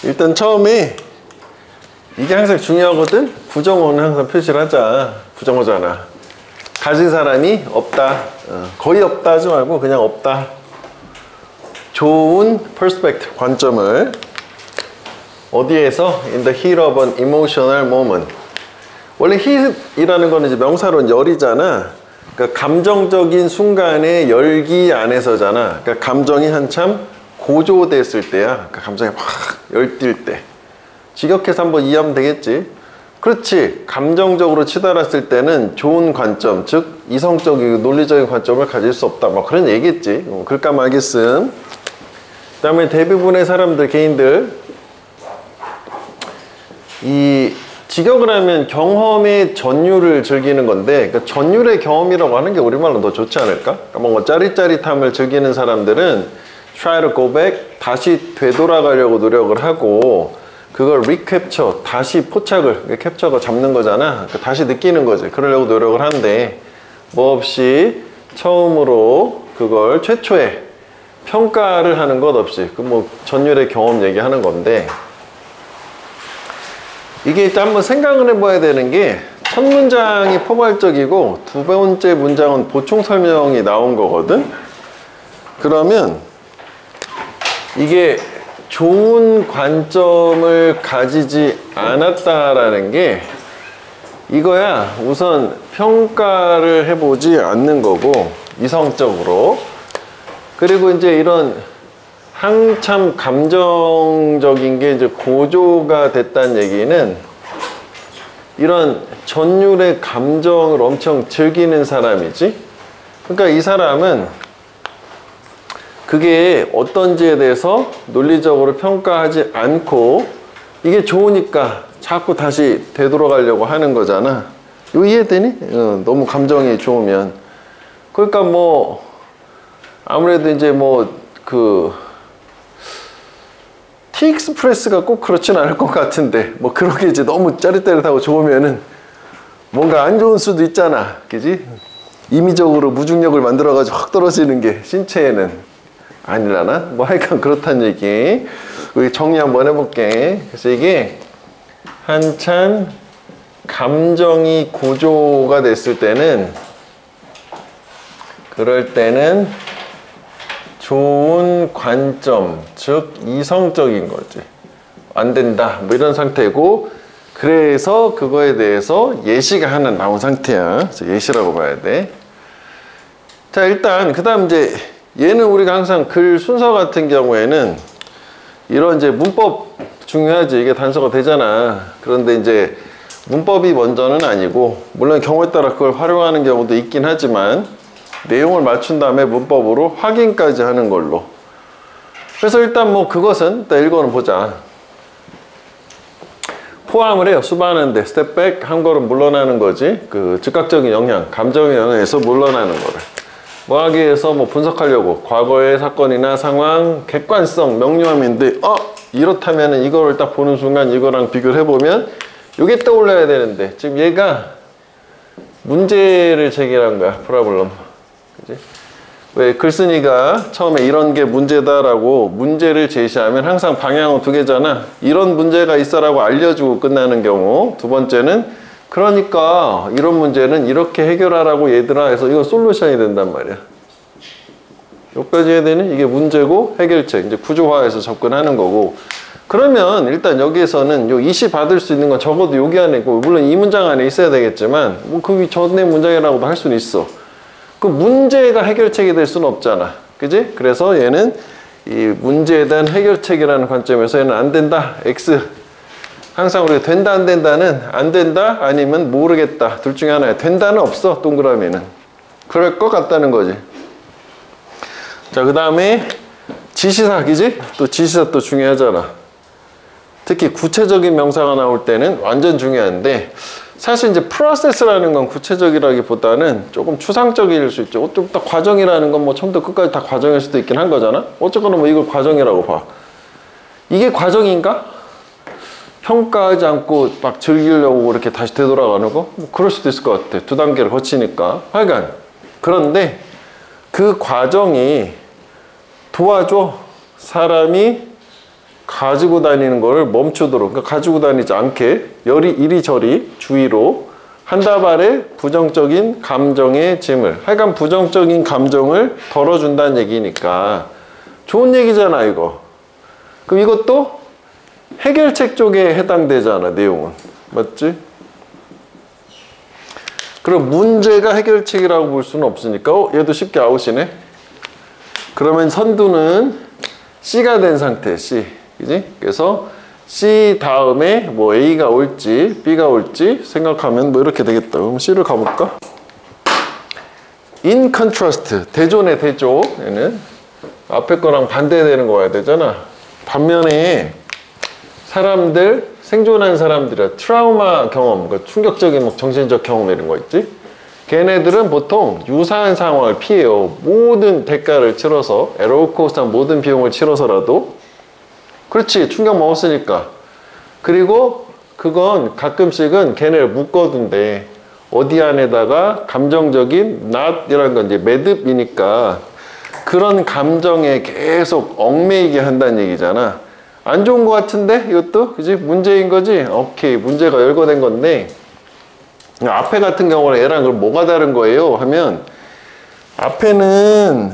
일단 처음에 이게 항상 중요하거든. 부정어는 항상 표시를 하자. 부정어잖아. 가진 사람이 없다. 거의 없다 하지 말고 그냥 없다. 좋은 perspective, 관점을 어디에서? In the heat of an emotional moment. 원래 heat이라는 거는 이제 명사로는 열이잖아. 그러니까 감정적인 순간의 열기 안에서잖아. 그러니까 감정이 한참 고조됐을 때야. 그러니까 감정이 확 열뛸 때. 직역해서 한번 이해하면 되겠지. 그렇지. 감정적으로 치달았을 때는 좋은 관점, 즉 이성적이고 논리적인 관점을 가질 수 없다. 뭐 그런 얘기겠지. 그럴까 말겠음. 그 다음에 대부분의 사람들, 개인들 이 직역을 하면 경험의 전율을 즐기는 건데, 그러니까 전율의 경험이라고 하는 게 우리말로 더 좋지 않을까? 그러니까 뭔가 짜릿짜릿함을 즐기는 사람들은 try to go back, 다시 되돌아가려고 노력을 하고, 그걸 recapture, 다시 포착을, 캡처가 잡는 거잖아. 그러니까 다시 느끼는 거지. 그러려고 노력을 하는데 뭐 없이 처음으로 그걸 최초에 평가를 하는 것 없이 그 뭐 전율의 경험 얘기하는 건데, 이게 일단 한번 생각을 해봐야 되는 게, 첫 문장이 포괄적이고 두 번째 문장은 보충 설명이 나온 거거든. 그러면 이게 좋은 관점을 가지지 않았다라는 게 이거야. 우선 평가를 해보지 않는 거고, 이성적으로. 그리고 이제 이런 한참 감정적인 게 이제 고조가 됐다는 얘기는 이런 전율의 감정을 엄청 즐기는 사람이지. 그러니까 이 사람은 그게 어떤지에 대해서 논리적으로 평가하지 않고 이게 좋으니까 자꾸 다시 되돌아가려고 하는 거잖아. 이거 이해되니? 너무 감정이 좋으면. 그러니까 뭐 아무래도 이제 뭐 티익스프레스가 꼭 그렇진 않을 것 같은데, 뭐 그렇게 이제 너무 짜릿짜릿하고 좋으면은 뭔가 안 좋은 수도 있잖아. 그지? 임의적으로 무중력을 만들어가지고 확 떨어지는 게 신체에는 아니라나? 뭐 하여간 그렇다는 얘기. 우리 정리 한번 해볼게. 그래서 이게 한참 감정이 고조가 됐을 때는, 그럴 때는 좋은 관점, 즉 이성적인 거지. 안 된다 뭐 이런 상태고, 그래서 그거에 대해서 예시가 하나 나온 상태야. 예시라고 봐야 돼. 자, 일단 그 다음 이제 얘는 우리가 항상 글 순서 같은 경우에는 이런 이제 문법 중요하지. 이게 단서가 되잖아. 그런데 이제 문법이 먼저는 아니고, 물론 경우에 따라 그걸 활용하는 경우도 있긴 하지만 내용을 맞춘 다음에 문법으로 확인까지 하는 걸로. 그래서 일단 뭐 그것은 일단 읽어는 보자. 포함을 해요. 수반하는데 스텝백 한 걸음 물러나는 거지. 그 즉각적인 영향, 감정의 영향에서 물러나는 거를 뭐 하기 위해서 뭐 분석하려고 과거의 사건이나 상황, 객관성, 명료함인데 이렇다면은 이거를 딱 보는 순간 이거랑 비교를 해보면 이게 떠올라야 되는데, 지금 얘가 문제를 제기한 거야. 프로블럼. 그지? 왜 글쓴이가 처음에 이런 게 문제다라고 문제를 제시하면 항상 방향은 두 개잖아. 이런 문제가 있어라고 알려주고 끝나는 경우, 두 번째는 그러니까 이런 문제는 이렇게 해결하라고 얘들아 해서 이거 솔루션이 된단 말이야. 여기까지 해야 되니? 이게 문제고 해결책, 이제 구조화해서 접근하는 거고. 그러면 일단 여기에서는 요 이시 받을 수 있는 건 적어도 여기 안에 있고, 물론 이 문장 안에 있어야 되겠지만 뭐 그 전에 문장이라고도 할 수는 있어. 그 문제가 해결책이 될 수는 없잖아. 그지? 그래서 얘는 이 문제에 대한 해결책이라는 관점에서 얘는 안 된다. X. 항상 우리가 된다 안 된다는 안 된다 아니면 모르겠다. 둘 중에 하나야. 된다는 없어. 동그라미는. 그럴 것 같다는 거지. 자, 그 다음에 지시사. 그지? 또 지시사 또 중요하잖아. 특히 구체적인 명사가 나올 때는 완전 중요한데, 사실 이제 프로세스라는 건 구체적이라기보다는 조금 추상적일 수 있죠. 좀 더 과정이라는 건 뭐 처음부터 끝까지 다 과정일 수도 있긴 한 거잖아. 어쨌거나 뭐 이걸 과정이라고 봐. 이게 과정인가? 평가하지 않고 막 즐기려고 그렇게 다시 되돌아가는 거? 뭐 그럴 수도 있을 것 같아. 두 단계를 거치니까. 하여간 그런데 그 과정이 도와줘. 사람이 가지고 다니는 거를 멈추도록, 그러니까 가지고 다니지 않게 이리저리 주위로 한 다발의 부정적인 감정의 짐을, 하여간 부정적인 감정을 덜어준다는 얘기니까 좋은 얘기잖아 이거. 그럼 이것도 해결책 쪽에 해당되잖아 내용은. 맞지? 그럼 문제가 해결책이라고 볼 수는 없으니까 얘도 쉽게 아웃이네. 그러면 선두는 C가 된 상태, C. 그지? 그래서 C 다음에 뭐 A가 올지 B가 올지 생각하면 뭐 이렇게 되겠다. 그럼 C를 가볼까? In contrast, 대조네 대조. 얘는 앞에 거랑 반대되는 거 와야 되잖아. 반면에 사람들, 생존한 사람들이야 트라우마 경험, 그러니까 충격적인 막 정신적 경험 이런 거 있지? 걔네들은 보통 유사한 상황을 피해요. 모든 대가를 치러서, 롤러코스터한 모든 비용을 치러서라도. 그렇지, 충격 먹었으니까. 그리고 그건 가끔씩은 걔네를 묶어둔대. 어디 안에다가 감정적인 not이라는 건 이제 매듭이니까 그런 감정에 계속 얽매이게 한다는 얘기잖아. 안 좋은 거 같은데 이것도? 그지? 문제인 거지? 오케이, 문제가 열거된 건데, 앞에 같은 경우는 얘랑 그럼 뭐가 다른 거예요? 하면 앞에는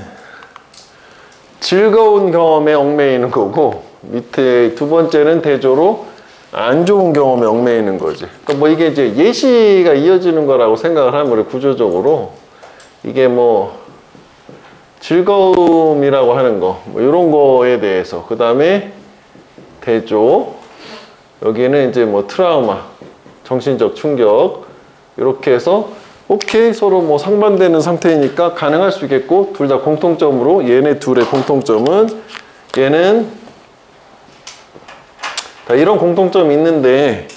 즐거운 경험에 얽매이는 거고, 밑에 두 번째는 대조로 안 좋은 경험에 얽매이는 거지. 그러니까 뭐 이게 이제 예시가 이어지는 거라고 생각을 하면 우리 구조적으로 이게 뭐 즐거움이라고 하는 거, 뭐 이런 거에 대해서, 그 다음에 대조, 여기는 이제 뭐 트라우마, 정신적 충격, 이렇게 해서 오케이, 서로 뭐 상반되는 상태이니까 가능할 수 있겠고, 둘 다 공통점으로 얘네 둘의 공통점은 얘는 다 이런 공통점이 있는데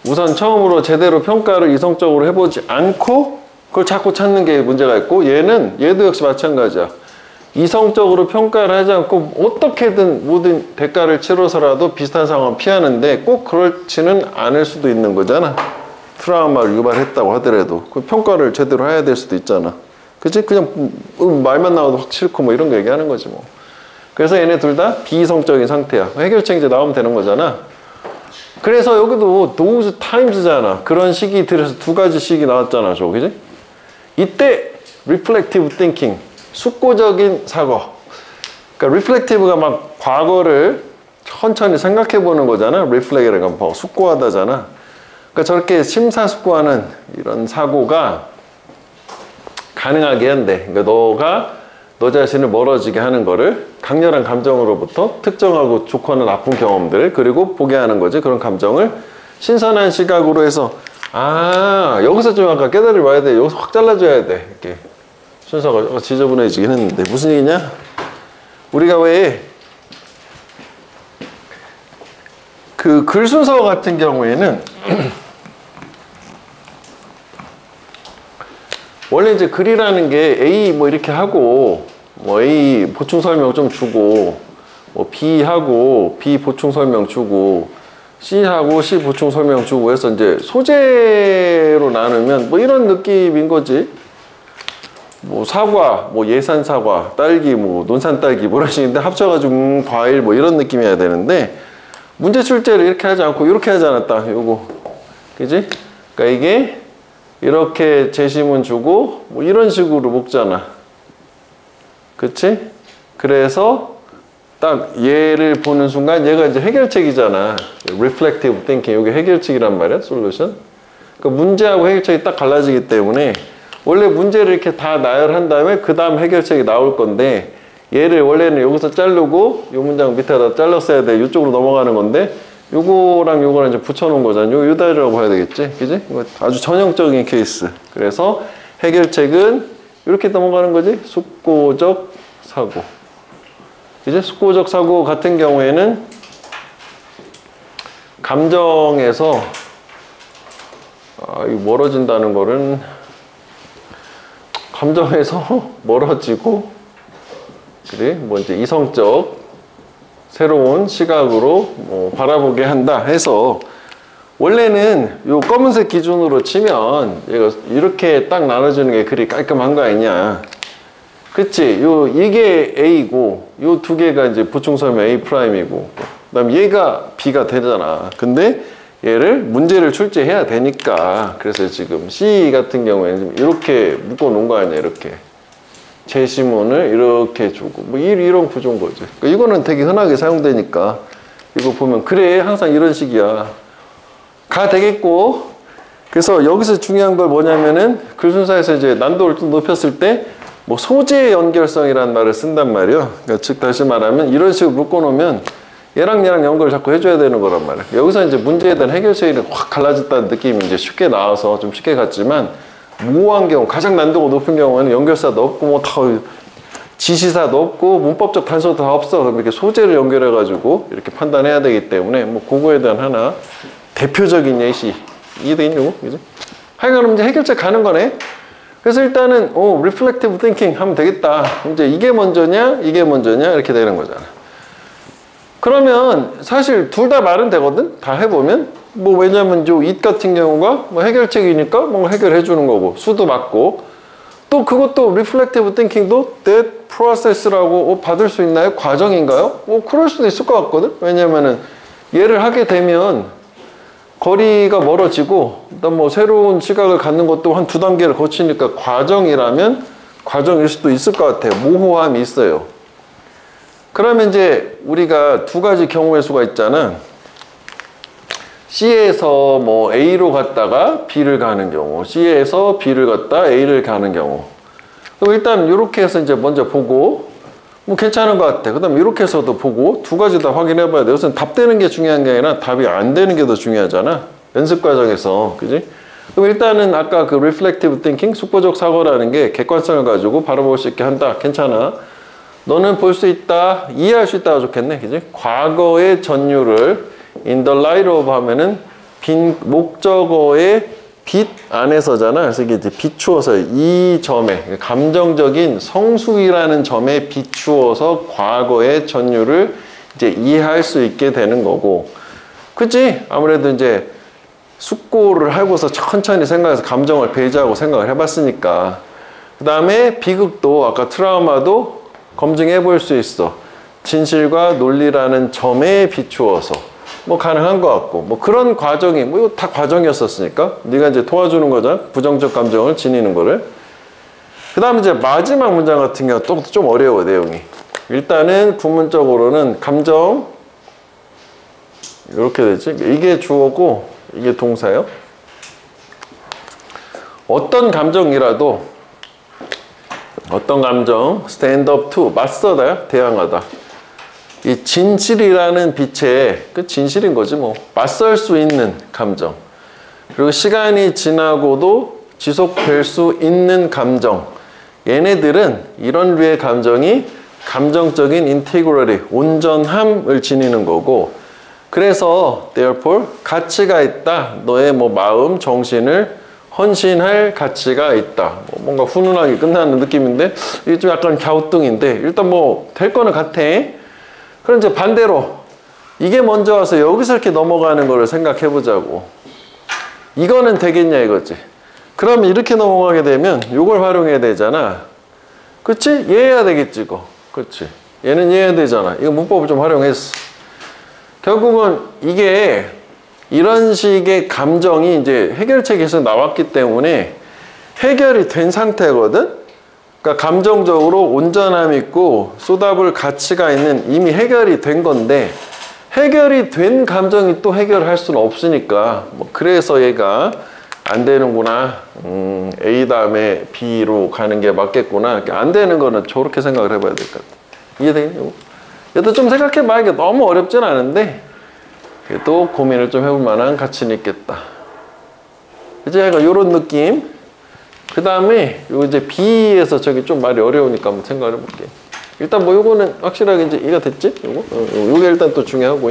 우선 처음으로 제대로 평가를 이성적으로 해보지 않고 그걸 자꾸 찾는 게 문제가 있고, 얘도 역시 마찬가지야. 이성적으로 평가를 하지 않고 어떻게든 모든 대가를 치러서라도 비슷한 상황을 피하는데 꼭 그렇지는 않을 수도 있는 거잖아. 트라우마를 유발했다고 하더라도 그 평가를 제대로 해야 될 수도 있잖아. 그치? 그냥 말만 나와도 확 싫고 뭐 이런 거 얘기하는 거지 뭐. 그래서 얘네 둘 다 비이성적인 상태야. 해결책 이제 나오면 되는 거잖아. 그래서 여기도 those times잖아. 그런 시기들에서 두 가지 식이 나왔잖아, 그지? 이때 reflective thinking, 숙고적인 사고. 그러니까 reflective가 막 과거를 천천히 생각해 보는 거잖아. reflect이라는 건 숙고하다잖아. 그러니까 저렇게 심사숙고하는 이런 사고가 가능하게 한대. 그러니까 너가 너 자신을 멀어지게 하는 거를 강렬한 감정으로부터 특정하고 좋거나 나쁜 경험들, 그리고 보게 하는 거지. 그런 감정을 신선한 시각으로 해서, 아, 여기서 좀 아까 깨달을 봐야 돼. 여기서 확 잘라줘야 돼. 이렇게 순서가 지저분해지긴 했는데 무슨 얘기냐? 우리가 왜 그 글 순서 같은 경우에는 원래 이제 글이라는 게 A 뭐 이렇게 하고 뭐 A 보충 설명 좀 주고 뭐 B 하고 B 보충 설명 주고 C 하고 C 보충 설명 주고 해서 이제 소재로 나누면 뭐 이런 느낌인 거지. 뭐 사과, 뭐 예산 사과, 딸기, 뭐 논산 딸기 뭐 이런 식인데 합쳐가지고 과일 뭐 이런 느낌이어야 되는데 문제 출제를 이렇게 하지 않고 이렇게 하지 않았다. 요거, 그지? 그러니까 이게 이렇게 제시문 주고 뭐 이런 식으로 묶잖아. 그치? 그래서 딱 얘를 보는 순간 얘가 이제 해결책이잖아. reflective thinking, 이게 해결책이란 말이야, solution. 그러니까 문제하고 해결책이 딱 갈라지기 때문에 원래 문제를 이렇게 다 나열한 다음에 그 다음 해결책이 나올 건데, 얘를 원래는 여기서 자르고 요 문장 밑에다 잘랐어야 돼. 이쪽으로 넘어가는 건데 요거랑 요거랑 이제 붙여놓은 거잖아. 요다리라고 봐야 되겠지, 그지? 아주 전형적인 케이스. 그래서 해결책은 이렇게 넘어가는 거지. 숙고적 사고. 이제 숙고적 사고 같은 경우에는 감정에서 이 멀어진다는 거는 감정에서 멀어지고, 그래 뭐 이제 이성적 새로운 시각으로 뭐 바라보게 한다 해서, 원래는 요 검은색 기준으로 치면 얘가 이렇게 딱 나눠주는 게 그리 깔끔한 거 아니냐. 그치? 이게 A고 요 두 개가 이제 보충 설명 A 프라임이고 그다음 얘가 B가 되잖아. 근데 얘를 문제를 출제해야 되니까 그래서 지금 C 같은 경우에는 이렇게 묶어 놓은 거 아니야. 이렇게 제시문을 이렇게 주고 뭐 이런 구조인 거지. 그러니까 이거는 되게 흔하게 사용되니까 이거 보면 그래 항상 이런 식이야. 가 되겠고 그래서 여기서 중요한 걸 뭐냐면은 글순서에서 이제 난도를 좀 높였을 때 뭐 소재 연결성이라는 말을 쓴단 말이야. 그러니까 즉 다시 말하면 이런 식으로 묶어 놓으면 얘랑 얘랑 연결을 자꾸 해줘야 되는 거란 말이야. 여기서 이제 문제에 대한 해결책이 확 갈라졌다는 느낌이 이제 쉽게 나와서 좀 쉽게 갔지만 모호한 경우, 가장 난도가 높은 경우에는 연결사도 없고 뭐 다 지시사도 없고 문법적 단서도 다 없어. 그럼 이렇게 소재를 연결해가지고 이렇게 판단해야 되기 때문에 뭐 그거에 대한 하나 대표적인 예시 이해되겠냐고, 그지? 하여간 그럼 이제 해결책 가는 거네. 그래서 일단은 reflective thinking 하면 되겠다. 이제 이게 먼저냐, 이게 먼저냐 이렇게 되는 거잖아. 그러면 사실 둘 다 말은 되거든. 다 해보면 뭐 왜냐면 it 같은 경우가 뭐 해결책이니까 뭔가 해결해 주는 거고 수도 맞고 또 그것도 reflective thinking도 that process라고 받을 수 있나요? 과정인가요? 그럴 수도 있을 것 같거든. 왜냐면은 얘를 하게 되면 거리가 멀어지고 일단 뭐 새로운 시각을 갖는 것도 한 2단계를 거치니까 과정이라면 과정일 수도 있을 것 같아요. 모호함이 있어요. 그러면 이제 우리가 두 가지 경우의 수가 있잖아. C에서 뭐 A로 갔다가 B를 가는 경우, C에서 B를 갔다 A를 가는 경우. 그럼 일단 이렇게 해서 이제 먼저 보고 뭐 괜찮은 것 같아. 그 다음에 이렇게 해서도 보고 두 가지 다 확인해 봐야 돼. 우선 답 되는 게 중요한 게 아니라 답이 안 되는 게 더 중요하잖아. 연습 과정에서. 그지? 그럼 일단은 아까 그 reflective thinking, 숙보적 사고라는 게 객관성을 가지고 바라볼 수 있게 한다. 괜찮아. 너는 볼 수 있다, 이해할 수 있다가 좋겠네. 그지? 과거의 전유를 in the light of 하면은 빈 목적어의 빛 안에서잖아. 그래서 이게 이제 비추어서 이 점에 감정적인 성숙이라는 점에 비추어서 과거의 전유를 이제 이해할 수 있게 되는 거고, 그치? 아무래도 이제 숙고를 하고서 천천히 생각해서 감정을 배제하고 생각을 해봤으니까. 그 다음에 비극도 아까 트라우마도 검증해 볼 수 있어. 진실과 논리라는 점에 비추어서. 뭐 가능한 것 같고 뭐 그런 과정이 뭐 이거 다 과정이었었으니까 네가 이제 도와주는 거잖아. 부정적 감정을 지니는 거를. 그 다음에 이제 마지막 문장 같은 경우 또 좀 어려워. 내용이 일단은 구문적으로는 감정 이렇게 되지. 이게 주어고 이게 동사예요. 어떤 감정이라도 어떤 감정 stand up to 맞서다 대항하다. 이 진실이라는 빛에 그 진실인 거지 뭐 맞설 수 있는 감정 그리고 시간이 지나고도 지속될 수 있는 감정 얘네들은 이런 류의 감정이 감정적인 integrity 온전함을 지니는 거고 그래서 therefore 가치가 있다. 너의 뭐 마음 정신을 헌신할 가치가 있다. 뭔가 훈훈하게 끝나는 느낌인데 이게 좀 약간 갸우뚱인데 일단 뭐 될 거는 같아. 그럼 이제 반대로 이게 먼저 와서 여기서 이렇게 넘어가는 거를 생각해 보자고. 이거는 되겠냐 이거지. 그러면 이렇게 넘어가게 되면 이걸 활용해야 되잖아. 그치? 이해해야 되겠지 이거. 그치? 얘는 이해해야 되잖아. 이거 문법을 좀 활용했어. 결국은 이게 이런 식의 감정이 이제 해결책에서 나왔기 때문에 해결이 된 상태거든? 그러니까 감정적으로 온전함 있고 쏟아볼 가치가 있는 이미 해결이 된 건데 해결이 된 감정이 또 해결할 수는 없으니까 뭐 그래서 얘가 안 되는구나. A 다음에 B로 가는 게 맞겠구나. 안 되는 거는 저렇게 생각을 해봐야 될 것 같아. 이해되겠냐고? 얘도 좀 생각해봐. 이게 너무 어렵진 않은데 또 고민을 좀 해볼 만한 가치는 있겠다. 이제 약간 요런 느낌. 그 다음에 요 이제 B에서 저기 좀 말이 어려우니까 한번 생각을 해볼게. 일단 뭐 요거는 확실하게 이제 이해가 됐지? 요게 일단 또 중요하고.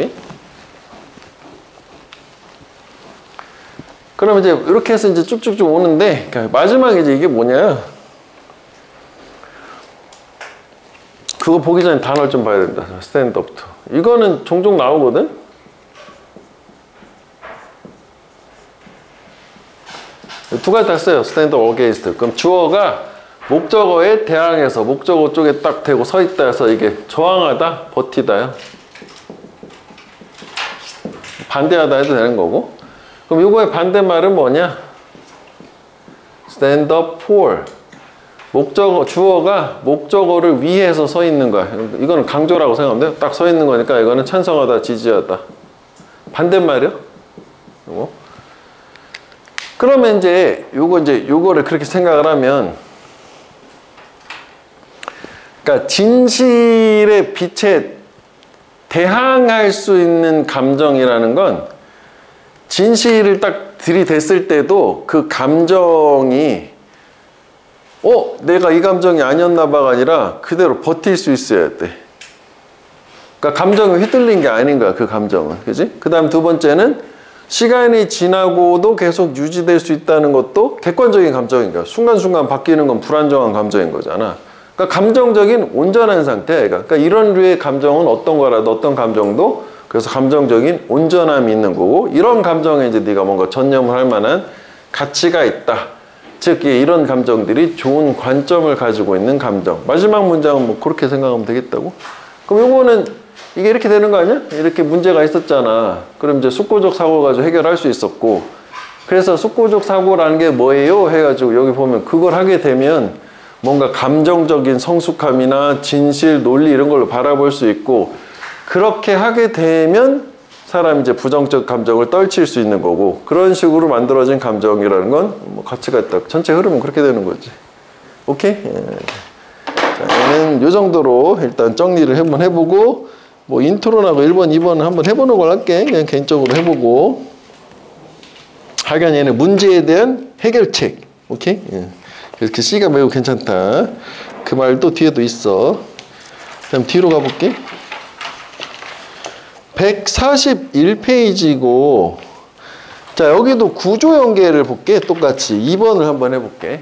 그럼 이제 이렇게 해서 이제 쭉쭉쭉 오는데 마지막에 이제 이게 뭐냐? 그거 보기 전에 단어를 좀 봐야 된다. stand up to. 이거는 종종 나오거든? 두 가지 다 써요. stand up against. 그럼 주어가 목적어에 대항해서 목적어 쪽에 딱 대고 서 있다 해서 이게 저항하다, 버티다요. 반대하다 해도 되는 거고. 그럼 요거의 반대말은 뭐냐? stand up for. 목적어, 주어가 목적어를 위해서 서 있는 거야. 이거는 강조라고 생각하면 돼요. 딱 서 있는 거니까 이거는 찬성하다, 지지하다. 반대말이요? 요거. 그러면 이제 요거를 그렇게 생각을 하면, 그러니까 진실의 빛에 대항할 수 있는 감정이라는 건 진실을 딱 들이댔을 때도 그 감정이 내가 이 감정이 아니었나 봐가 아니라 그대로 버틸 수 있어야 돼. 그러니까 감정이 휘둘린 게 아닌 거야, 그 감정은. 그지? 그 다음 두 번째는 시간이 지나고도 계속 유지될 수 있다는 것도 객관적인 감정인 거야. 순간순간 바뀌는 건 불안정한 감정인 거잖아. 그러니까 감정적인 온전한 상태. 그러니까 이런 류의 감정은 어떤 거라도 어떤 감정도 그래서 감정적인 온전함이 있는 거고, 이런 감정에 이제 네가 뭔가 전념을 할 만한 가치가 있다. 즉 이런 감정들이 좋은 관점을 가지고 있는 감정. 마지막 문장은 뭐 그렇게 생각하면 되겠다고? 그럼 요거는 이게 이렇게 되는 거 아니야? 이렇게 문제가 있었잖아. 그럼 이제 숙고적 사고 가지고 해결할 수 있었고, 그래서 숙고적 사고라는 게 뭐예요? 해가지고 여기 보면 그걸 하게 되면 뭔가 감정적인 성숙함이나 진실, 논리 이런 걸로 바라볼 수 있고, 그렇게 하게 되면 사람이 이제 부정적 감정을 떨칠 수 있는 거고, 그런 식으로 만들어진 감정이라는 건 뭐 가치가 있다. 전체 흐름은 그렇게 되는 거지. 오케이? 예. 자, 얘는 요 정도로 일단 정리를 한번 해보고, 뭐 인트로나고 1번, 2번은 한번 해보는 걸 할게. 그냥 개인적으로 해보고. 하여간 얘는 문제에 대한 해결책. 오케이? 예. 그래서 그 C가 매우 괜찮다. 그 말도 뒤에도 있어. 그럼 뒤로 가볼게. 141페이지고, 자, 여기도 구조 연계를 볼게. 똑같이 2번을 한번 해볼게.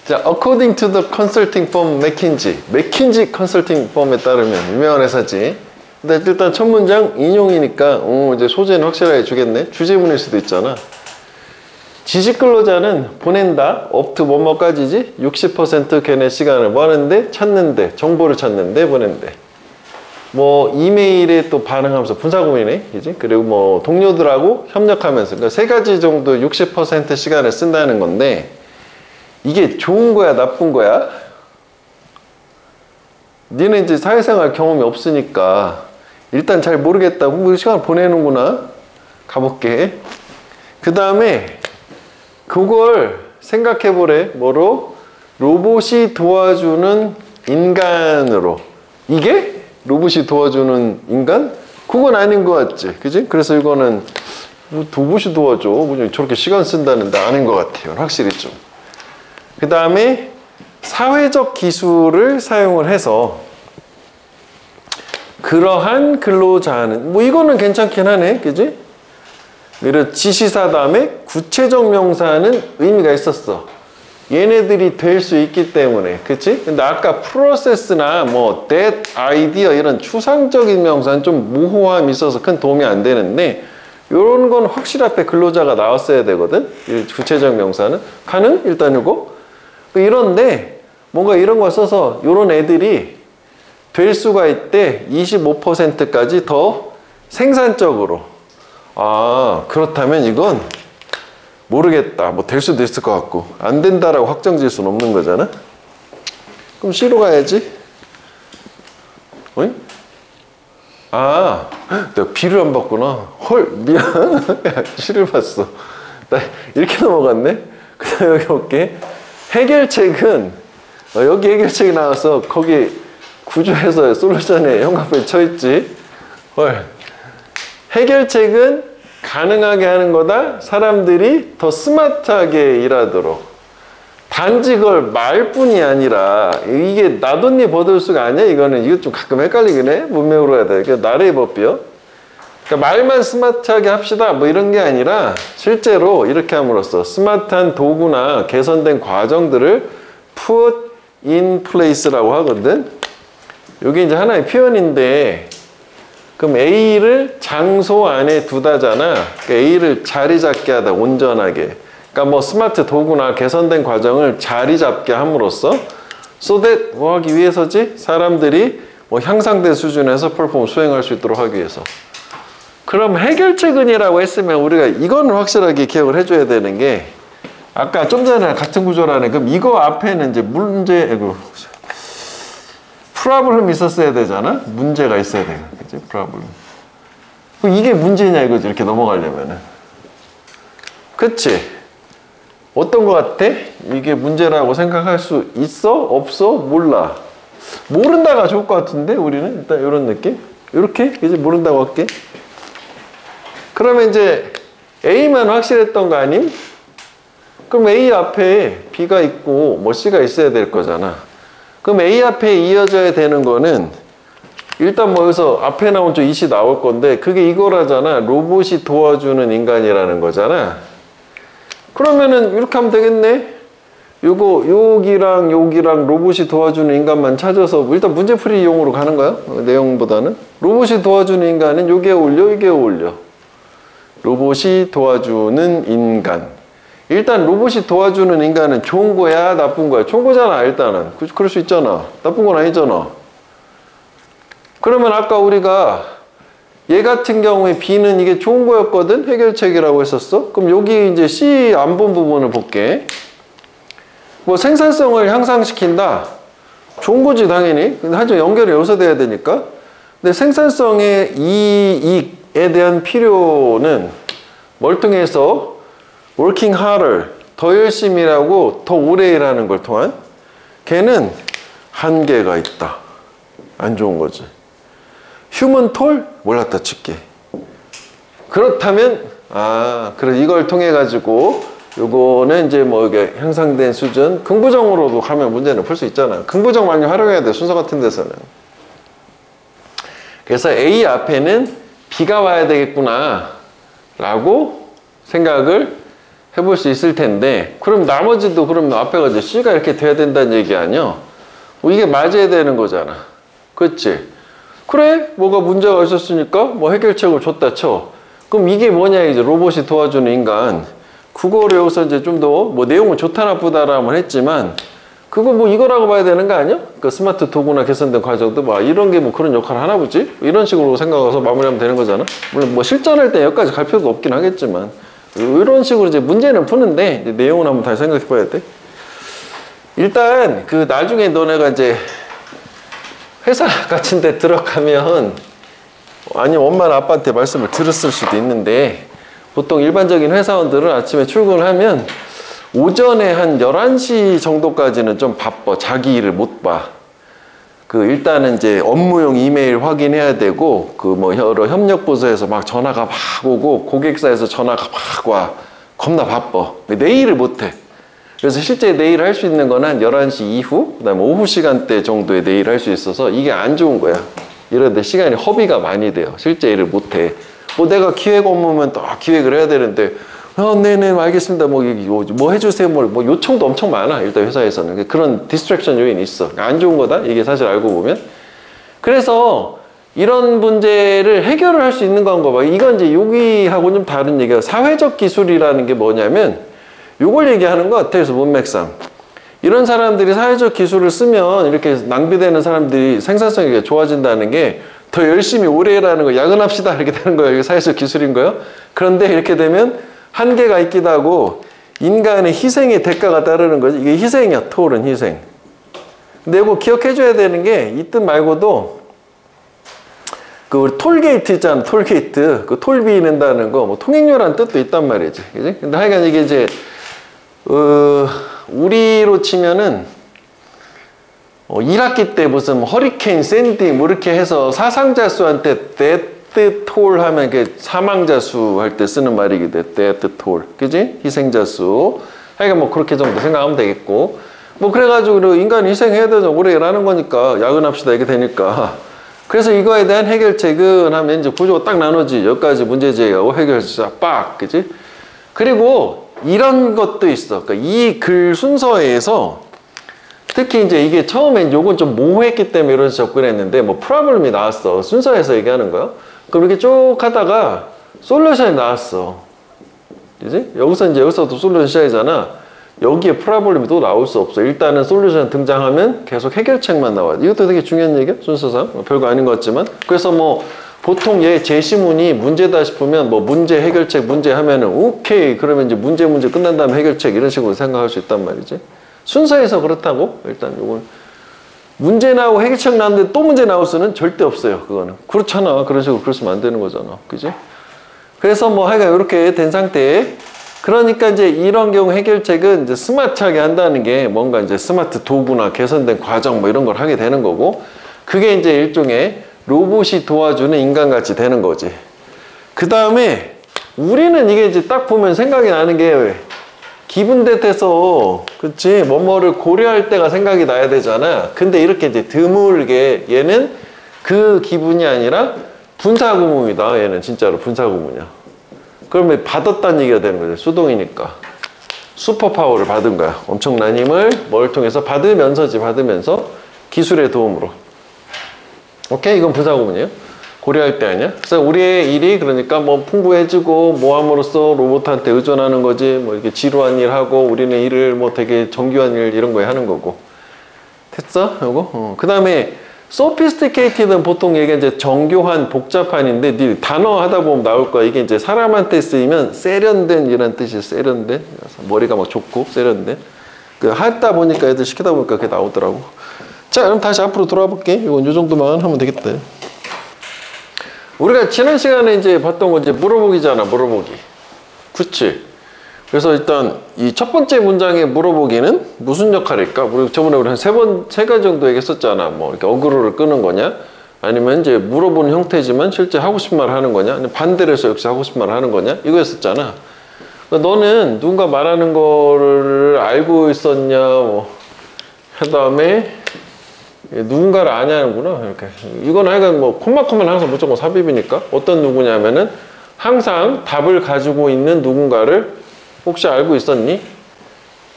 자, according to the consulting firm 맥킨지 컨설팅 펌에 따르면, 유명한 회사지. 근데 일단 첫 문장 인용이니까 이제 소재는 확실하게 주겠네. 주제문일 수도 있잖아. 지식 근로자는 보낸다. up to 뭐뭐까지지? 60% 걔네 시간을 뭐 하는데? 찾는데, 정보를 찾는데 보낸대. 뭐 이메일에 또 반응하면서 분사구문이네, 그지? 그리고 뭐 동료들하고 협력하면서, 그러니까 세 가지 정도 60% 시간을 쓴다는 건데, 이게 좋은 거야, 나쁜 거야? 니는 이제 사회생활 경험이 없으니까 일단 잘 모르겠다고 뭐 시간을 보내는구나. 가볼게. 그 다음에 그걸 생각해 보래. 뭐로? 로봇이 도와주는 인간으로. 이게? 로봇이 도와주는 인간? 그건 아닌 것 같지, 그지? 그래서 이거는 뭐 로봇이 도와줘, 뭐 저렇게 시간 쓴다는데 아닌 것 같아요, 확실히 좀. 그 다음에 사회적 기술을 사용을 해서 그러한 근로자는, 뭐 이거는 괜찮긴 하네, 그지? 그리고 지시사 다음에 구체적 명사는 의미가 있었어. 얘네들이 될 수 있기 때문에, 그치? 근데 아까 프로세스나 뭐 that, idea 이런 추상적인 명사는 좀 모호함이 있어서 큰 도움이 안 되는데, 요런 건 확실히 앞에 근로자가 나왔어야 되거든? 구체적 명사는. 가능? 일단 이거. 이런데 뭔가 이런 거 써서 요런 애들이 될 수가 있대. 25%까지 더 생산적으로. 아, 그렇다면 이건 모르겠다. 뭐 될 수도 있을 것 같고, 안 된다라고 확정 지을 수는 없는 거잖아. 그럼 C로 가야지. 어이? 아, 내가 B를 안 봤구나. 헐, 미안. C를 봤어. 나 이렇게 넘어갔네. 그 다음 여기 볼게. 해결책은 여기 해결책이 나와서 거기 구조에서 솔루션에 형광펜 쳐있지. 헐. 해결책은 가능하게 하는 거다. 사람들이 더 스마트하게 일하도록. 단지 그걸 말뿐이 아니라, 이게 나돈니 버들수가 아니야. 이거는 이거 좀 가끔 헷갈리긴 해. 문맥으로 해야 돼. 그러니까 나래의 법이요. 그러니까 말만 스마트하게 합시다 뭐 이런 게 아니라, 실제로 이렇게 함으로써 스마트한 도구나 개선된 과정들을 put in place라고 하거든. 이게 이제 하나의 표현인데, 그럼 A를 장소 안에 두다잖아. 그러니까 A를 자리 잡게 하다, 온전하게. 그러니까 뭐 스마트 도구나 개선된 과정을 자리 잡게 함으로써 so that 뭐 하기 위해서지? 사람들이 뭐 향상된 수준에서 퍼포먼스 수행할 수 있도록 하기 위해서. 그럼 해결책은이라고 했으면 우리가 이거는 확실하게 기억을 해줘야 되는 게 아까 좀 전에 같은 구조라네. 그럼 이거 앞에는 이제 프라블럼 있었어야 되잖아. 문제가 있어야 돼. 그치? 프라블럼. 그럼 이게 문제냐 이거지. 이렇게 넘어가려면은. 그치? 어떤 거 같아? 이게 문제라고 생각할 수 있어? 없어? 몰라. 모른다가 좋을 것 같은데 우리는 일단 이런 느낌? 이렇게? 이제 모른다고 할게. 그러면 이제 A만 확실했던 거 아님? 그럼 A 앞에 B가 있고 뭐 C가 있어야 될 거잖아. 그럼 A 앞에 이어져야 되는 거는 일단 뭐 여기서 앞에 나온 저 it이 나올 건데 그게 이거라잖아. 로봇이 도와주는 인간이라는 거잖아. 그러면은 이렇게 하면 되겠네. 요거 여기랑 여기랑 로봇이 도와주는 인간만 찾아서 일단 문제풀이용으로 가는 거야. 내용보다는. 로봇이 도와주는 인간은 요게 어울려, 이게 어울려. 로봇이 도와주는 인간. 일단 로봇이 도와주는 인간은 좋은 거야, 나쁜 거야? 좋은 거잖아, 일단은. 그럴 수 있잖아. 나쁜 건 아니잖아. 그러면 아까 우리가 얘 같은 경우에 B는 이게 좋은 거였거든? 해결책이라고 했었어? 그럼 여기 이제 C 안 본 부분을 볼게. 뭐 생산성을 향상시킨다. 좋은 거지, 당연히. 근데 하지만 연결이 여기서 돼야 되니까. 근데 생산성의 이익에 대한 필요는 멀뚱해서 working harder, 더 열심히 일하고 더 오래 일하는 걸 통한 걔는 한계가 있다. 안 좋은 거지. 휴먼 톨? 몰랐다 칠게. 그렇다면 그래 이걸 통해 가지고 요거는 이제 뭐 이게 향상된 수준 긍부정으로도 가면 문제는 풀 수 있잖아. 긍부정 많이 활용해야 돼. 순서 같은 데서는. 그래서 A 앞에는 B가 와야 되겠구나 라고 생각을 해볼 수 있을 텐데 그럼 나머지도 그럼 앞에가 이제 C가 이렇게 돼야 된다는 얘기 아니야? 이게 맞아야 되는 거잖아. 그렇지? 그래? 뭐가 문제가 있었으니까 뭐 해결책을 줬다 쳐. 그럼 이게 뭐냐 이제 로봇이 도와주는 인간. 그거를 여기서 이제 좀 더 뭐 내용은 좋다 나쁘다라고 했지만 그거 뭐 이거라고 봐야 되는 거 아니야? 그 스마트 도구나 개선된 과정도 뭐 이런 게 뭐 그런 역할을 하나 보지? 이런 식으로 생각해서 마무리하면 되는 거잖아. 물론 뭐 실전할 때 여기까지 갈 필요도 없긴 하겠지만 이런 식으로 이제 문제는 푸는데 이제 내용을 한번 다시 생각해 봐야 돼. 일단 그 나중에 너네가 이제 회사 같은 데 들어가면 아니면 엄마나 아빠한테 말씀을 들었을 수도 있는데 보통 일반적인 회사원들은 아침에 출근을 하면 오전에 한 11시 정도까지는 좀 바빠. 자기 일을 못 봐. 그 일단은 이제 업무용 이메일 확인해야 되고 그 뭐 여러 협력부서에서 막 전화가 막 오고 고객사에서 전화가 막 와. 겁나 바빠. 내일을 못 해. 그래서 실제 내일 할 수 있는 건 한 11시 이후 그다음에 오후 시간대 정도에 내일 할 수 있어서 이게 안 좋은 거야. 이런데 시간이 허비가 많이 돼요. 실제 일을 못 해. 뭐 내가 기획 업무면 또 기획을 해야 되는데 네네 알겠습니다. 뭐 해주세요. 뭐 요청도 엄청 많아. 일단 회사에서는 그런 디스트랙션 요인이 있어. 안 좋은 거다. 이게 사실 알고 보면. 그래서 이런 문제를 해결을 할 수 있는 건가 봐. 이건 이제 여기하고는 좀 다른 얘기야. 사회적 기술이라는 게 뭐냐면 요걸 얘기하는 것 같아. 그래서 문맥상 이런 사람들이 사회적 기술을 쓰면 이렇게 낭비되는 사람들이 생산성이 좋아진다는 게 더 열심히 오래 일하는 거 야근합시다 이렇게 되는 거예요. 이게 사회적 기술인 거예요. 그런데 이렇게 되면 한계가 있기도 하고 인간의 희생의 대가가 따르는 거지. 이게 희생이야. 톨은 희생. 근데 이거 기억해줘야 되는 게 이 뜻 말고도 그 우리 톨게이트 있잖아. 톨게이트. 그 톨비 낸다는 거 뭐 통행료라는 뜻도 있단 말이지. 그지? 근데 하여간 이게 이제 우리로 치면은 1학기 때 무슨 허리케인 샌디 뭐 이렇게 해서 사상자 수한테 데트 톨 하면 이게 사망자 수 할 때 쓰는 말이기도 해. 데트 톨. 그지? 희생자 수. 하여간 뭐 그렇게 정도 생각하면 되겠고. 뭐 그래가지고 인간이 희생해야 되죠. 오래 일하는 거니까 야근합시다 이게 되니까. 그래서 이거에 대한 해결책은 하면 이제 구조가 딱 나눠지. 여기까지 문제 제기하고 해결책 빡. 그지? 그리고 이런 것도 있어. 그러니까 이 글 순서에서 특히 이제 이게 처음엔 요건 좀 모호했기 때문에 이런 식으로 접근했는데 뭐 프로블럼이 나왔어. 순서에서 얘기하는 거야. 그럼 이렇게 쭉 하다가 솔루션이 나왔어. 그지? 여기서도 솔루션 시작이잖아. 여기에 프로블럼이 또 나올 수 없어. 일단은 솔루션 등장하면 계속 해결책만 나와. 이것도 되게 중요한 얘기야. 순서상. 별거 아닌 것 같지만. 그래서 뭐 보통 얘 제시문이 문제다 싶으면 뭐 문제 해결책 문제 하면은 오케이 그러면 이제 문제 끝난 다음에 해결책 이런 식으로 생각할 수 있단 말이지. 순서에서 그렇다고 일단 요건 문제 나오고 해결책 나왔는데 또 문제 나올 수는 절대 없어요. 그거는 그렇잖아. 그런 식으로 그랬으면 안 되는 거잖아. 그지? 그래서 뭐 하여간 이렇게 된 상태에 그러니까 이제 이런 경우 해결책은 이제 스마트하게 한다는 게 뭔가 이제 스마트 도구나 개선된 과정 뭐 이런 걸 하게 되는 거고 그게 이제 일종의 로봇이 도와주는 인간같이 되는 거지. 그 다음에 우리는 이게 이제 딱 보면 생각이 나는 게 기분 탓해서 그치 뭐뭐를 고려할 때가 생각이 나야 되잖아. 근데 이렇게 이제 드물게 얘는 그 기분이 아니라 분사구문이다. 얘는 진짜로 분사구문이야. 그러면 받았다는 얘기가 되는 거죠. 수동이니까 슈퍼파워를 받은 거야. 엄청난 힘을 뭘 통해서 받으면서 기술의 도움으로. 오케이? 이건 분사구문이에요. 고려할 때 아니야. 그래서 우리의 일이 그러니까 뭐 풍부해지고 뭐 함으로써 로봇한테 의존하는 거지. 뭐 이렇게 지루한 일 하고 우리는 일을 뭐 되게 정교한 일 이런 거에 하는 거고. 됐어? 요거? 그 다음에 sophisticated는 보통 얘가 이제 정교한 복잡한인데 네 단어 하다 보면 나올 거야. 이게 이제 사람한테 쓰이면 세련된 이란 뜻이 세련된. 머리가 막 좁고 세련된. 그 하다 보니까 애들 시키다 보니까 그게 나오더라고. 자, 그럼 다시 앞으로 돌아와 볼게. 이건 요 정도만 하면 되겠다. 우리가 지난 시간에 이제 봤던 건 이제 물어보기잖아, 물어보기. 그치? 그래서 일단 이 첫 번째 문장의 물어보기는 무슨 역할일까? 우리 저번에 우리 한 세 가지 정도 얘기했었잖아. 뭐 이렇게 어그로를 끄는 거냐? 아니면 이제 물어보는 형태지만 실제 하고 싶은 말을 하는 거냐? 아니면 반대로 해서 역시 하고 싶은 말을 하는 거냐? 이거였었잖아. 그러니까 너는 누군가 말하는 거를 알고 있었냐? 뭐, 그 다음에 누군가를 아냐는구나. 이렇게. 이건 하여간 뭐 콤마콤마는 항상 무조건 삽입이니까. 어떤 누구냐면은 항상 답을 가지고 있는 누군가를 혹시 알고 있었니?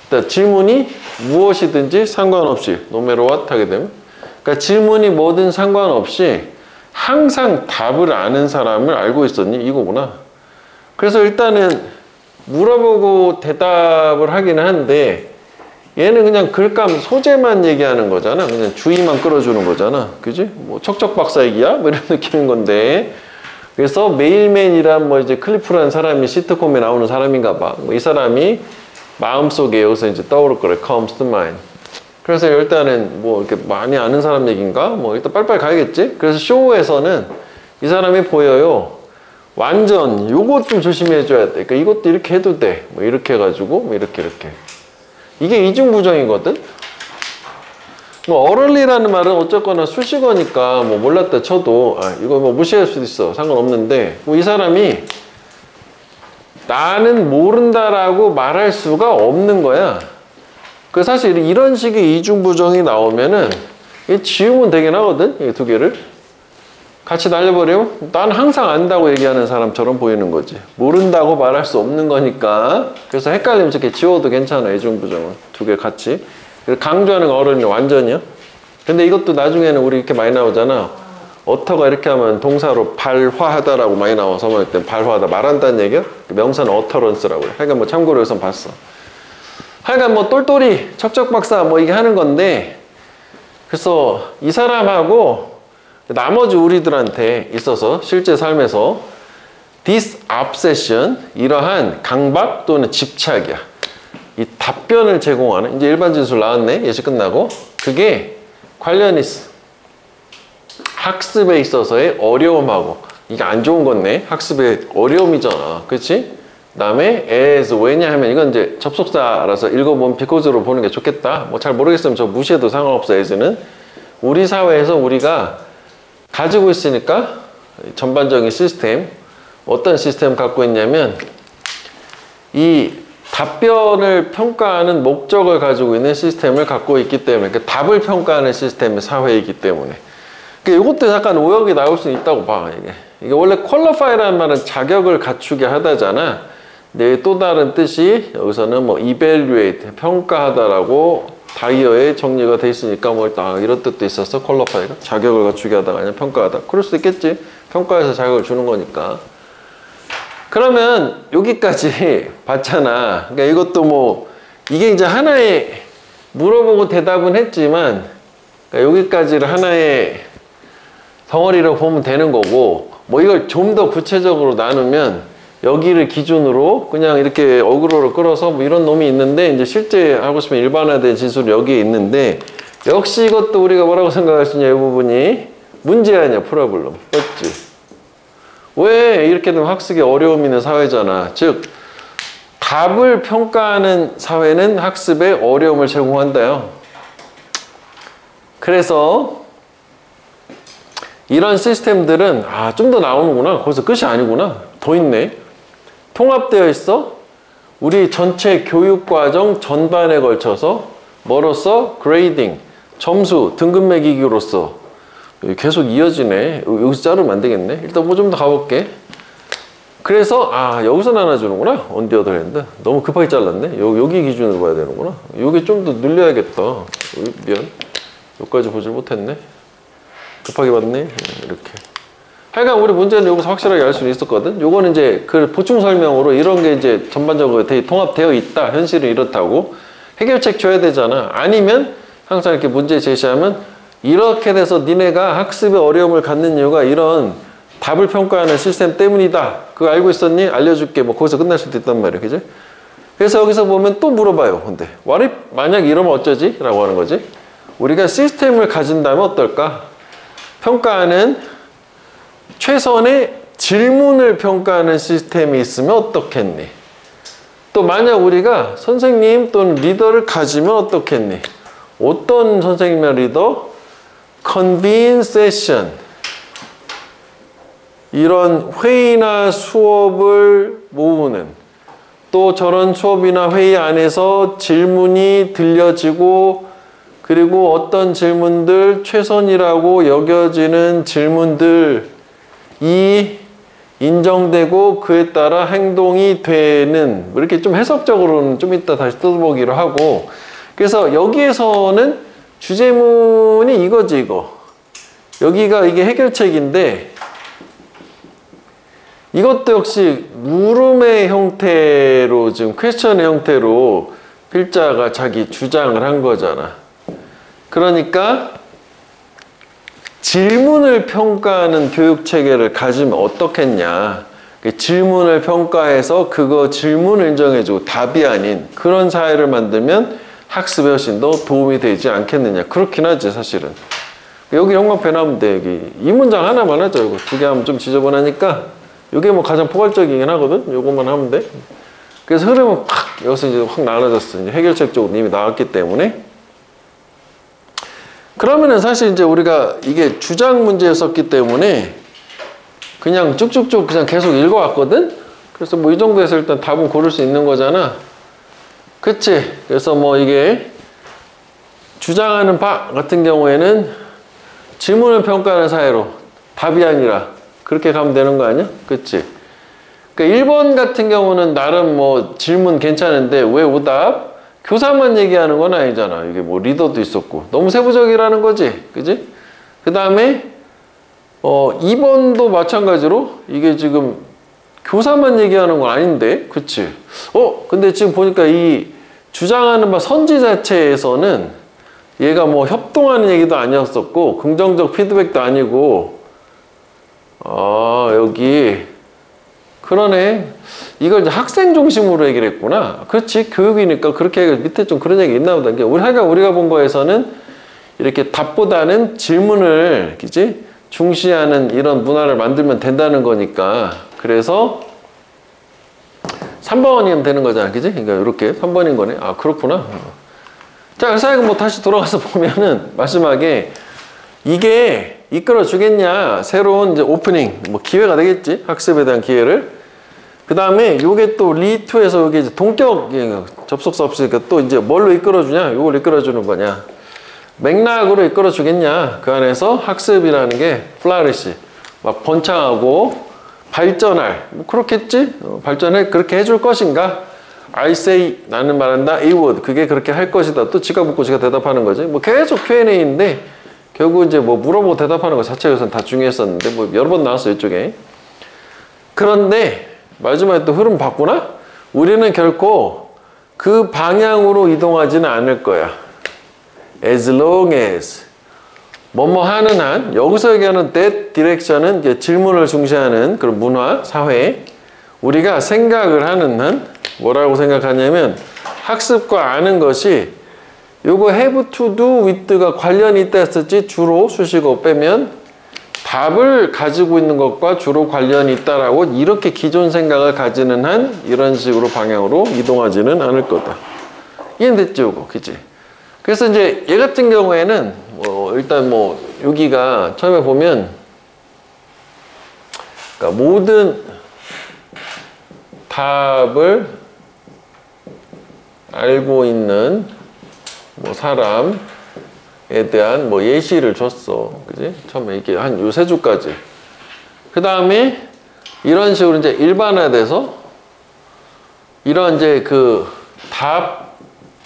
그러니까 질문이 무엇이든지 상관없이 no matter what 하게 되면 그러니까 질문이 뭐든 상관없이 항상 답을 아는 사람을 알고 있었니? 이거구나. 그래서 일단은 물어보고 대답을 하기는 한데 얘는 그냥 글감 소재만 얘기하는 거잖아. 그냥 주의만 끌어주는 거잖아. 그지? 뭐 척척박사이기야? 뭐 이런 느낌인 건데. 그래서 메일맨이란 뭐 이제 클리프라는 사람이 시트콤에 나오는 사람인가 봐. 뭐 이 사람이 마음속에 여기서 이제 떠오를 거래. comes to mind. 그래서 일단은 뭐 이렇게 많이 아는 사람 얘기인가? 뭐 일단 빨리빨리 가야겠지? 그래서 쇼에서는 이 사람이 보여요. 완전 요것 좀 조심해 줘야 돼. 그러니까 이것도 이렇게 해도 돼. 뭐 이렇게 해가지고 뭐 이렇게. 이게 이중부정이거든? 뭐 어럴리라는 말은 어쨌거나 수식어니까 뭐 몰랐다 쳐도 이거 뭐 무시할 수도 있어. 상관없는데 뭐 이 사람이 나는 모른다라고 말할 수가 없는 거야. 그 사실 이런 식의 이중부정이 나오면은 지우면 되긴 하거든? 이 두 개를. 같이 날려버리면 난 항상 안다고 얘기하는 사람처럼 보이는 거지. 모른다고 말할 수 없는 거니까. 그래서 헷갈리면 저렇게 지워도 괜찮아. 이중부정은. 두 개 같이. 강조하는 어른이 완전이요. 근데 이것도 나중에는 우리 이렇게 많이 나오잖아. 어터가 이렇게 하면 동사로 발화하다라고 많이 나와. 서문할 때 발화하다. 말한다는 얘기야. 명사는 어터런스라고 해. 하여간 뭐 참고로 여기서 봤어. 하여간 뭐 똘똘이 척척박사 뭐 이게 하는 건데 그래서 이 사람하고 나머지 우리들한테 있어서 실제 삶에서 this obsession 이러한 강박 또는 집착이야. 이 답변을 제공하는 이제 일반 진술 나왔네. 예시 끝나고 그게 관련이 있어. 학습에 있어서의 어려움하고 이게 안 좋은 건데 학습의 어려움이잖아. 그렇지? 그 다음에 as 왜냐하면 이건 이제 접속사라서 읽어보면 because로 보는 게 좋겠다. 뭐 잘 모르겠으면 저 무시해도 상관없어. as는 우리 사회에서 우리가 가지고 있으니까 전반적인 시스템 어떤 시스템을 갖고 있냐면 이 답변을 평가하는 목적을 가지고 있는 시스템을 갖고 있기 때문에 그러니까 답을 평가하는 시스템의 사회이기 때문에 그러니까 이것도 약간 오역이 나올 수 있다고 봐. 이게 원래 qualify라는 말은 자격을 갖추게 하다잖아. 근데 또 다른 뜻이 여기서는 뭐 evaluate 평가하다라고 다이어에 정리가 돼 있으니까 뭐 이런 뜻도 있었어. qualify가 자격을 갖추게 하다가 아니라 평가하다. 그럴 수도 있겠지. 평가해서 자격을 주는 거니까. 그러면 여기까지 봤잖아. 그러니까 이것도 뭐 이게 이제 하나의 물어보고 대답은 했지만 그러니까 여기까지를 하나의 덩어리로 보면 되는 거고 뭐 이걸 좀 더 구체적으로 나누면 여기를 기준으로 그냥 이렇게 어그로를 끌어서 뭐 이런 놈이 있는데 이제 실제 하고 싶으면 일반화된 진술이 여기에 있는데 역시 이것도 우리가 뭐라고 생각할 수 있냐 이 부분이 문제 아니야 프로블럼 맞지? 왜 이렇게 되면 학습이 어려움이 있는 사회잖아. 즉 답을 평가하는 사회는 학습에 어려움을 제공한다요. 그래서 이런 시스템들은 좀 더 나오는구나. 거기서 끝이 아니구나. 더 있네. 통합되어 있어. 우리 전체 교육과정 전반에 걸쳐서 뭐로써? 그레이딩, 점수, 등급 매기기로서 계속 이어지네. 여기서 자르면 안 되겠네. 일단 뭐 좀 더 가볼게. 그래서 여기서 나눠주는구나. on the other hand. 너무 급하게 잘랐네. 여기 기준으로 봐야 되는구나. 여기 좀 더 늘려야겠다. 미안. 여기까지 보질 못했네. 급하게 봤네. 이렇게. 하여간 우리 문제는 여기서 확실하게 알 수는 있었거든. 요거는 이제 그 보충 설명으로 이런 게 이제 전반적으로 통합되어 있다. 현실은 이렇다고. 해결책 줘야 되잖아. 아니면 항상 이렇게 문제 제시하면 이렇게 돼서 니네가 학습에 어려움을 갖는 이유가 이런 답을 평가하는 시스템 때문이다. 그거 알고 있었니? 알려줄게. 뭐 거기서 끝날 수도 있단 말이야. 그지? 그래서 여기서 보면 또 물어봐요. 근데 what if? 만약 이러면 어쩌지? 라고 하는 거지. 우리가 시스템을 가진다면 어떨까? 평가하는 최선의 질문을 평가하는 시스템이 있으면 어떻겠니? 또 만약 우리가 선생님 또는 리더를 가지면 어떻겠니? 어떤 선생님이나 리더? convene session. 이런 회의나 수업을 모으는 또 저런 수업이나 회의 안에서 질문이 들려지고 그리고 어떤 질문들 최선이라고 여겨지는 질문들이 인정되고 그에 따라 행동이 되는 이렇게 좀 해석적으로는 좀 이따 다시 뜯어보기로 하고 그래서 여기에서는 주제문이 이거지 이거 여기가 이게 해결책인데 이것도 역시 물음의 형태로 지금 퀘스천의 형태로 필자가 자기 주장을 한 거잖아. 그러니까 질문을 평가하는 교육체계를 가지면 어떻겠냐. 질문을 평가해서 그거 질문을 인정해주고 답이 아닌 그런 사회를 만들면 학습에 훨씬 더 도움이 되지 않겠느냐. 그렇긴 하지 사실은. 여기 형광펜 하면 돼. 여기 이 문장 하나만 하죠. 이거 두 개 하면 좀 지저분하니까 이게 뭐 가장 포괄적이긴 하거든. 요것만 하면 돼. 그래서 흐름은 팍 여기서 이제 확 나눠졌어. 이제 해결책 쪽으로 이미 나왔기 때문에. 그러면은 사실 이제 우리가 이게 주장 문제였었기 때문에 그냥 쭉쭉쭉 그냥 계속 읽어왔거든. 그래서 뭐 이 정도에서 일단 답은 고를 수 있는 거잖아. 그치? 그래서 뭐 이게 주장하는 바 같은 경우에는 질문을 평가하는 사회로 답이 아니라 그렇게 가면 되는 거 아니야? 그치? 그러니까 1번 같은 경우는 나름 뭐 질문 괜찮은데 왜 오답? 교사만 얘기하는 건 아니잖아. 이게 뭐 리더도 있었고. 너무 세부적이라는 거지. 그지? 그 다음에 2번도 마찬가지로 이게 지금 교사만 얘기하는 건 아닌데. 그치? 근데 지금 보니까 이 주장하는 바 선지 자체에서는 얘가 뭐 협동하는 얘기도 아니었었고 긍정적 피드백도 아니고 여기 그러네. 이걸 이제 학생 중심으로 얘기를 했구나. 그렇지. 교육이니까 그렇게 밑에 좀 그런 얘기 있나 보다. 우리가 본 거에서는 이렇게 답보다는 질문을 그치? 중시하는 이런 문화를 만들면 된다는 거니까. 그래서 3번이면 되는 거잖아. 그치? 그러니까 이렇게 3번인 거네. 그렇구나. 자, 그래서 뭐 다시 돌아가서 보면은 마지막에 이게 이끌어 주겠냐. 새로운 이제 오프닝, 뭐 기회가 되겠지. 학습에 대한 기회를. 그 다음에 요게 또 리2에서 여기 이제 동격 접속사 없으니까 또 이제 뭘로 이끌어주냐? 요걸 이끌어주는 거냐? 맥락으로 이끌어주겠냐? 그 안에서 학습이라는 게 플라리시, 막 번창하고 발전할, 뭐 그렇겠지? 발전을 그렇게 해줄 것인가? I say, 나는 말한다. A would, 그게 그렇게 할 것이다. 또 지가 묻고 지가 대답하는 거지. 뭐 계속 Q&A인데 결국 이제 뭐 물어보고 대답하는 거 자체에서는 다 중요했었는데 뭐 여러 번 나왔어 이쪽에. 그런데 마지막에 또 흐름 바꾸나? 우리는 결코 그 방향으로 이동하지는 않을 거야. As long as 뭐뭐 하는 한, 여기서 얘기하는 that direction은 이제 질문을 중시하는 그런 문화, 사회. 우리가 생각을 하는 한 뭐라고 생각하냐면 학습과 아는 것이 요거 have to do with가 관련이 있다 했었지, 주로 수식어 빼면 답을 가지고 있는 것과 주로 관련이 있다라고 이렇게 기존 생각을 가지는 한 이런 식으로 방향으로 이동하지는 않을 거다. 이해됐지, 요거, 그치? 그래서 이제 얘 같은 경우에는 일단 여기가 처음에 보면 그러니까 모든 답을 알고 있는 사람에 대한 예시를 줬어, 그지? 처음에 이게 한 요 세 줄까지. 그 다음에 이런 식으로 이제 일반화돼서 이런 이제 그 답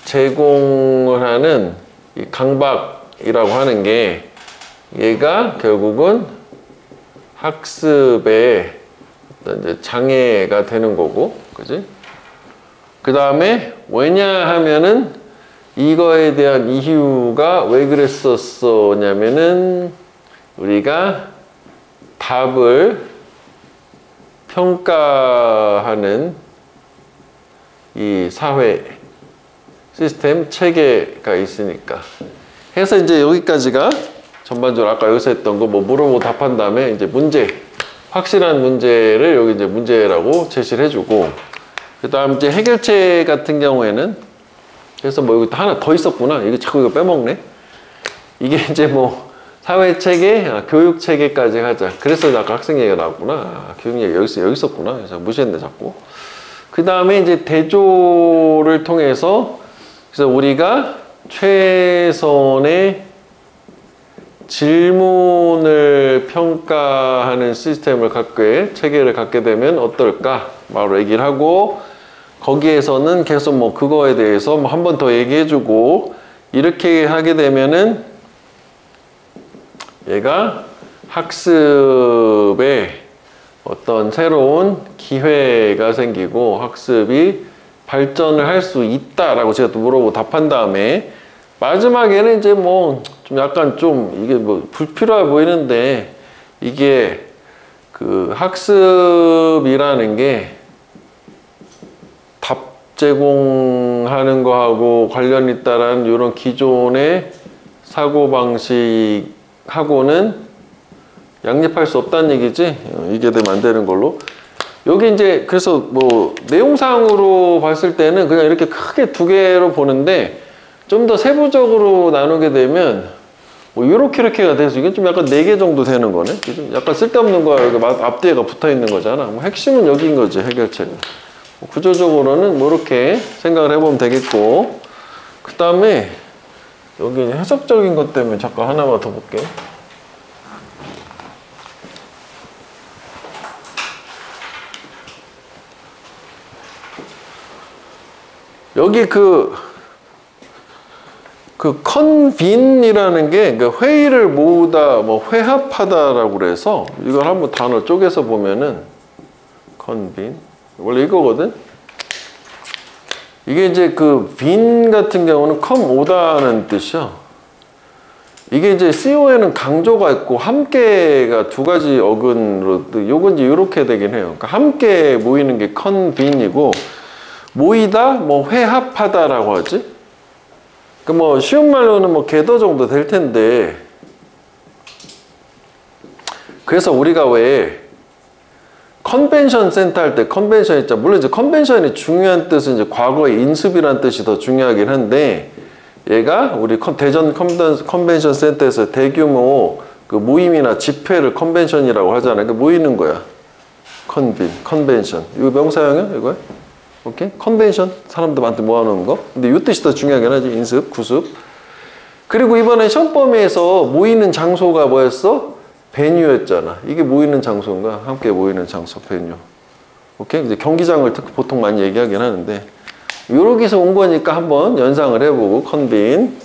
제공을 하는 이 강박이라고 하는 게 얘가 결국은 학습의 어떤 이제 장애가 되는 거고, 그지? 그 다음에 왜냐하면은 이거에 대한 이유가 왜 그랬었냐면은 우리가 답을 평가하는 이 사회 시스템 체계가 있으니까 해서 이제 여기까지가 전반적으로 아까 여기서 했던 거 물어보고 답한 다음에 이제 문제, 확실한 문제를 여기 이제 문제라고 제시를 해주고, 그 다음 이제 해결책 같은 경우에는 그래서 여기 또 하나 더 있었구나. 이게 자꾸 이거 빼먹네. 이게 이제 사회 체계, 교육 체계까지 하자. 그래서 아까 학생 얘기가 나왔구나. 교육 얘기 여기 있었구나. 그래서 무시했네 자꾸. 그 다음에 이제 대조를 통해서 그래서 우리가 최선의 질문을 평가하는 시스템을 체계를 갖게 되면 어떨까? 바로 얘기를 하고, 거기에서는 계속 그거에 대해서 한 번 더 얘기해주고, 이렇게 하게 되면은 얘가 학습에 어떤 새로운 기회가 생기고 학습이 발전을 할 수 있다라고 제가 또 물어보고 답한 다음에 마지막에는 이제 좀 약간 좀 이게 불필요해 보이는데, 이게 그 학습이라는 게 답 제공하는 거하고 관련이 있다라는 이런 기존의 사고방식하고는 양립할 수 없다는 얘기지. 이게 되면 안 되는 걸로. 여기 이제 그래서 내용상으로 봤을 때는 그냥 이렇게 크게 두 개로 보는데, 좀 더 세부적으로 나누게 되면 이렇게가 돼서 이게 좀 약간 4개 정도 되는 거네. 좀 약간 쓸데없는 거야. 여기 앞뒤에가 붙어 있는 거잖아. 핵심은 여기인 거지, 해결책은. 구조적으로는 이렇게 생각을 해보면 되겠고, 그 다음에 여기 해석적인 것 때문에 잠깐 하나만 더 볼게. 여기 그 컨빈이라는 게 회의를 모으다, 회합하다라고 그래서 이걸 한번 단어 쪼개서 보면은 컨빈 원래 이거거든. 이게 이제 그 빈 같은 경우는 come 오다는 뜻이야. 이게 이제 CO에는 강조가 있고 함께가 두 가지 어근으로 요건 이제 이렇게 되긴 해요. 그러니까 함께 모이는 게 컨빈이고, 모이다, 회합하다라고 하지. 그 쉬운 말로는 궤도 정도 될 텐데, 그래서 우리가 왜 컨벤션 센터 할 때 컨벤션 있잖아. 물론 이제 컨벤션이 중요한 뜻은 이제 과거의 인습이라는 뜻이 더 중요하긴 한데, 얘가 우리 대전 컨벤션 센터에서 대규모 그 모임이나 집회를 컨벤션이라고 하잖아요. 그 모이는 거야. 컨벤션. 이거 명사형이야, 이거야? 오케이? 컨벤션. 사람들한테 모아놓은 거. 근데 이 뜻이 더 중요하긴 하지. 인습, 구습. 그리고 이번에 시험 범위에서 모이는 장소가 뭐였어? 베뉴였잖아. 이게 모이는 장소인가? 함께 모이는 장소, 베뉴. 오케이? 이제 경기장을 보통 많이 얘기하긴 하는데, 요렇게서 온 거니까 한번 연상을 해보고, 컨빈.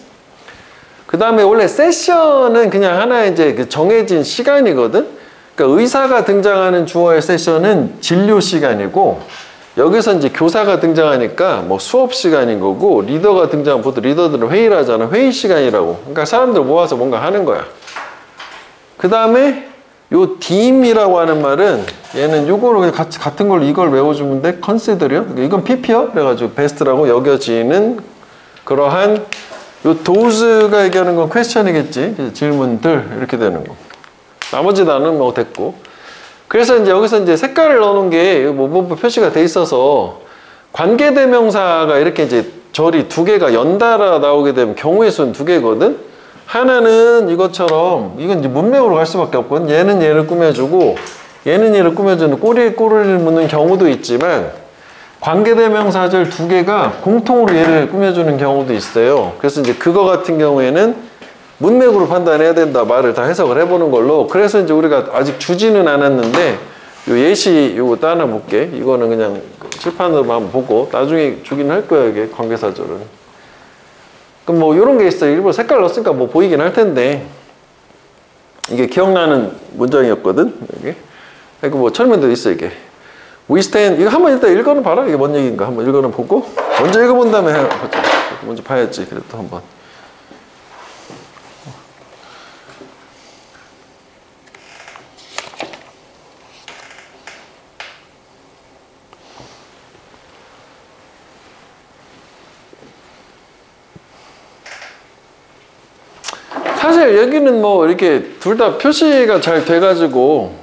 그 다음에 원래 세션은 그냥 하나의 이제 정해진 시간이거든? 그러니까 의사가 등장하는 주어의 세션은 진료 시간이고, 여기서 이제 교사가 등장하니까 수업 시간인 거고, 리더가 등장하면 보통 리더들은 회의를 하잖아. 회의 시간이라고. 그러니까 사람들 모아서 뭔가 하는 거야. 그 다음에 요 딤이라고 하는 말은 얘는 요거로 그냥 같은 걸로 이걸 외워주면 돼. consider요. 이건 pp요. 그래가지고 best라고 여겨지는 그러한 요 does가 얘기하는 건 question이겠지. 질문들 이렇게 되는 거. 나머지 단어는 뭐 됐고. 그래서 이제 여기서 이제 색깔을 넣는 게 뭐 표시가 돼 있어서 관계대명사가 이렇게 이제 절이 두 개가 연달아 나오게 되면 경우의 수는 두 개거든. 하나는 이것처럼 이건 이제 문맥으로 갈 수밖에 없거든. 얘는 얘를 꾸며주고 얘는 얘를 꾸며주는 꼬리에 꼬리를 묻는 경우도 있지만 관계대명사절 두 개가 공통으로 얘를 꾸며주는 경우도 있어요. 그래서 이제 그거 같은 경우에는 문맥으로 판단해야 된다 말을 다 해석을 해보는 걸로. 그래서 이제 우리가 아직 주지는 않았는데 요 예시 요거 따나 볼게. 이거는 그냥 칠판으로만 한번 보고 나중에 주긴 할 거야 이게 관계사절은. 그럼 뭐 이런 게 있어요. 일부러 색깔 넣었으니까 뭐 보이긴 할 텐데 이게 기억나는 문장이었거든. 이게 그리고 뭐 철면도 있어 이게. We stand 이거 한번 일단 읽어는 봐라. 이게 뭔 얘기인가 한번 읽어는 보고 먼저 읽어본 다음에 해보자. 먼저 봐야지. 그래도 한번. 사실 여기는 뭐 이렇게 둘 다 표시가 잘 돼가지고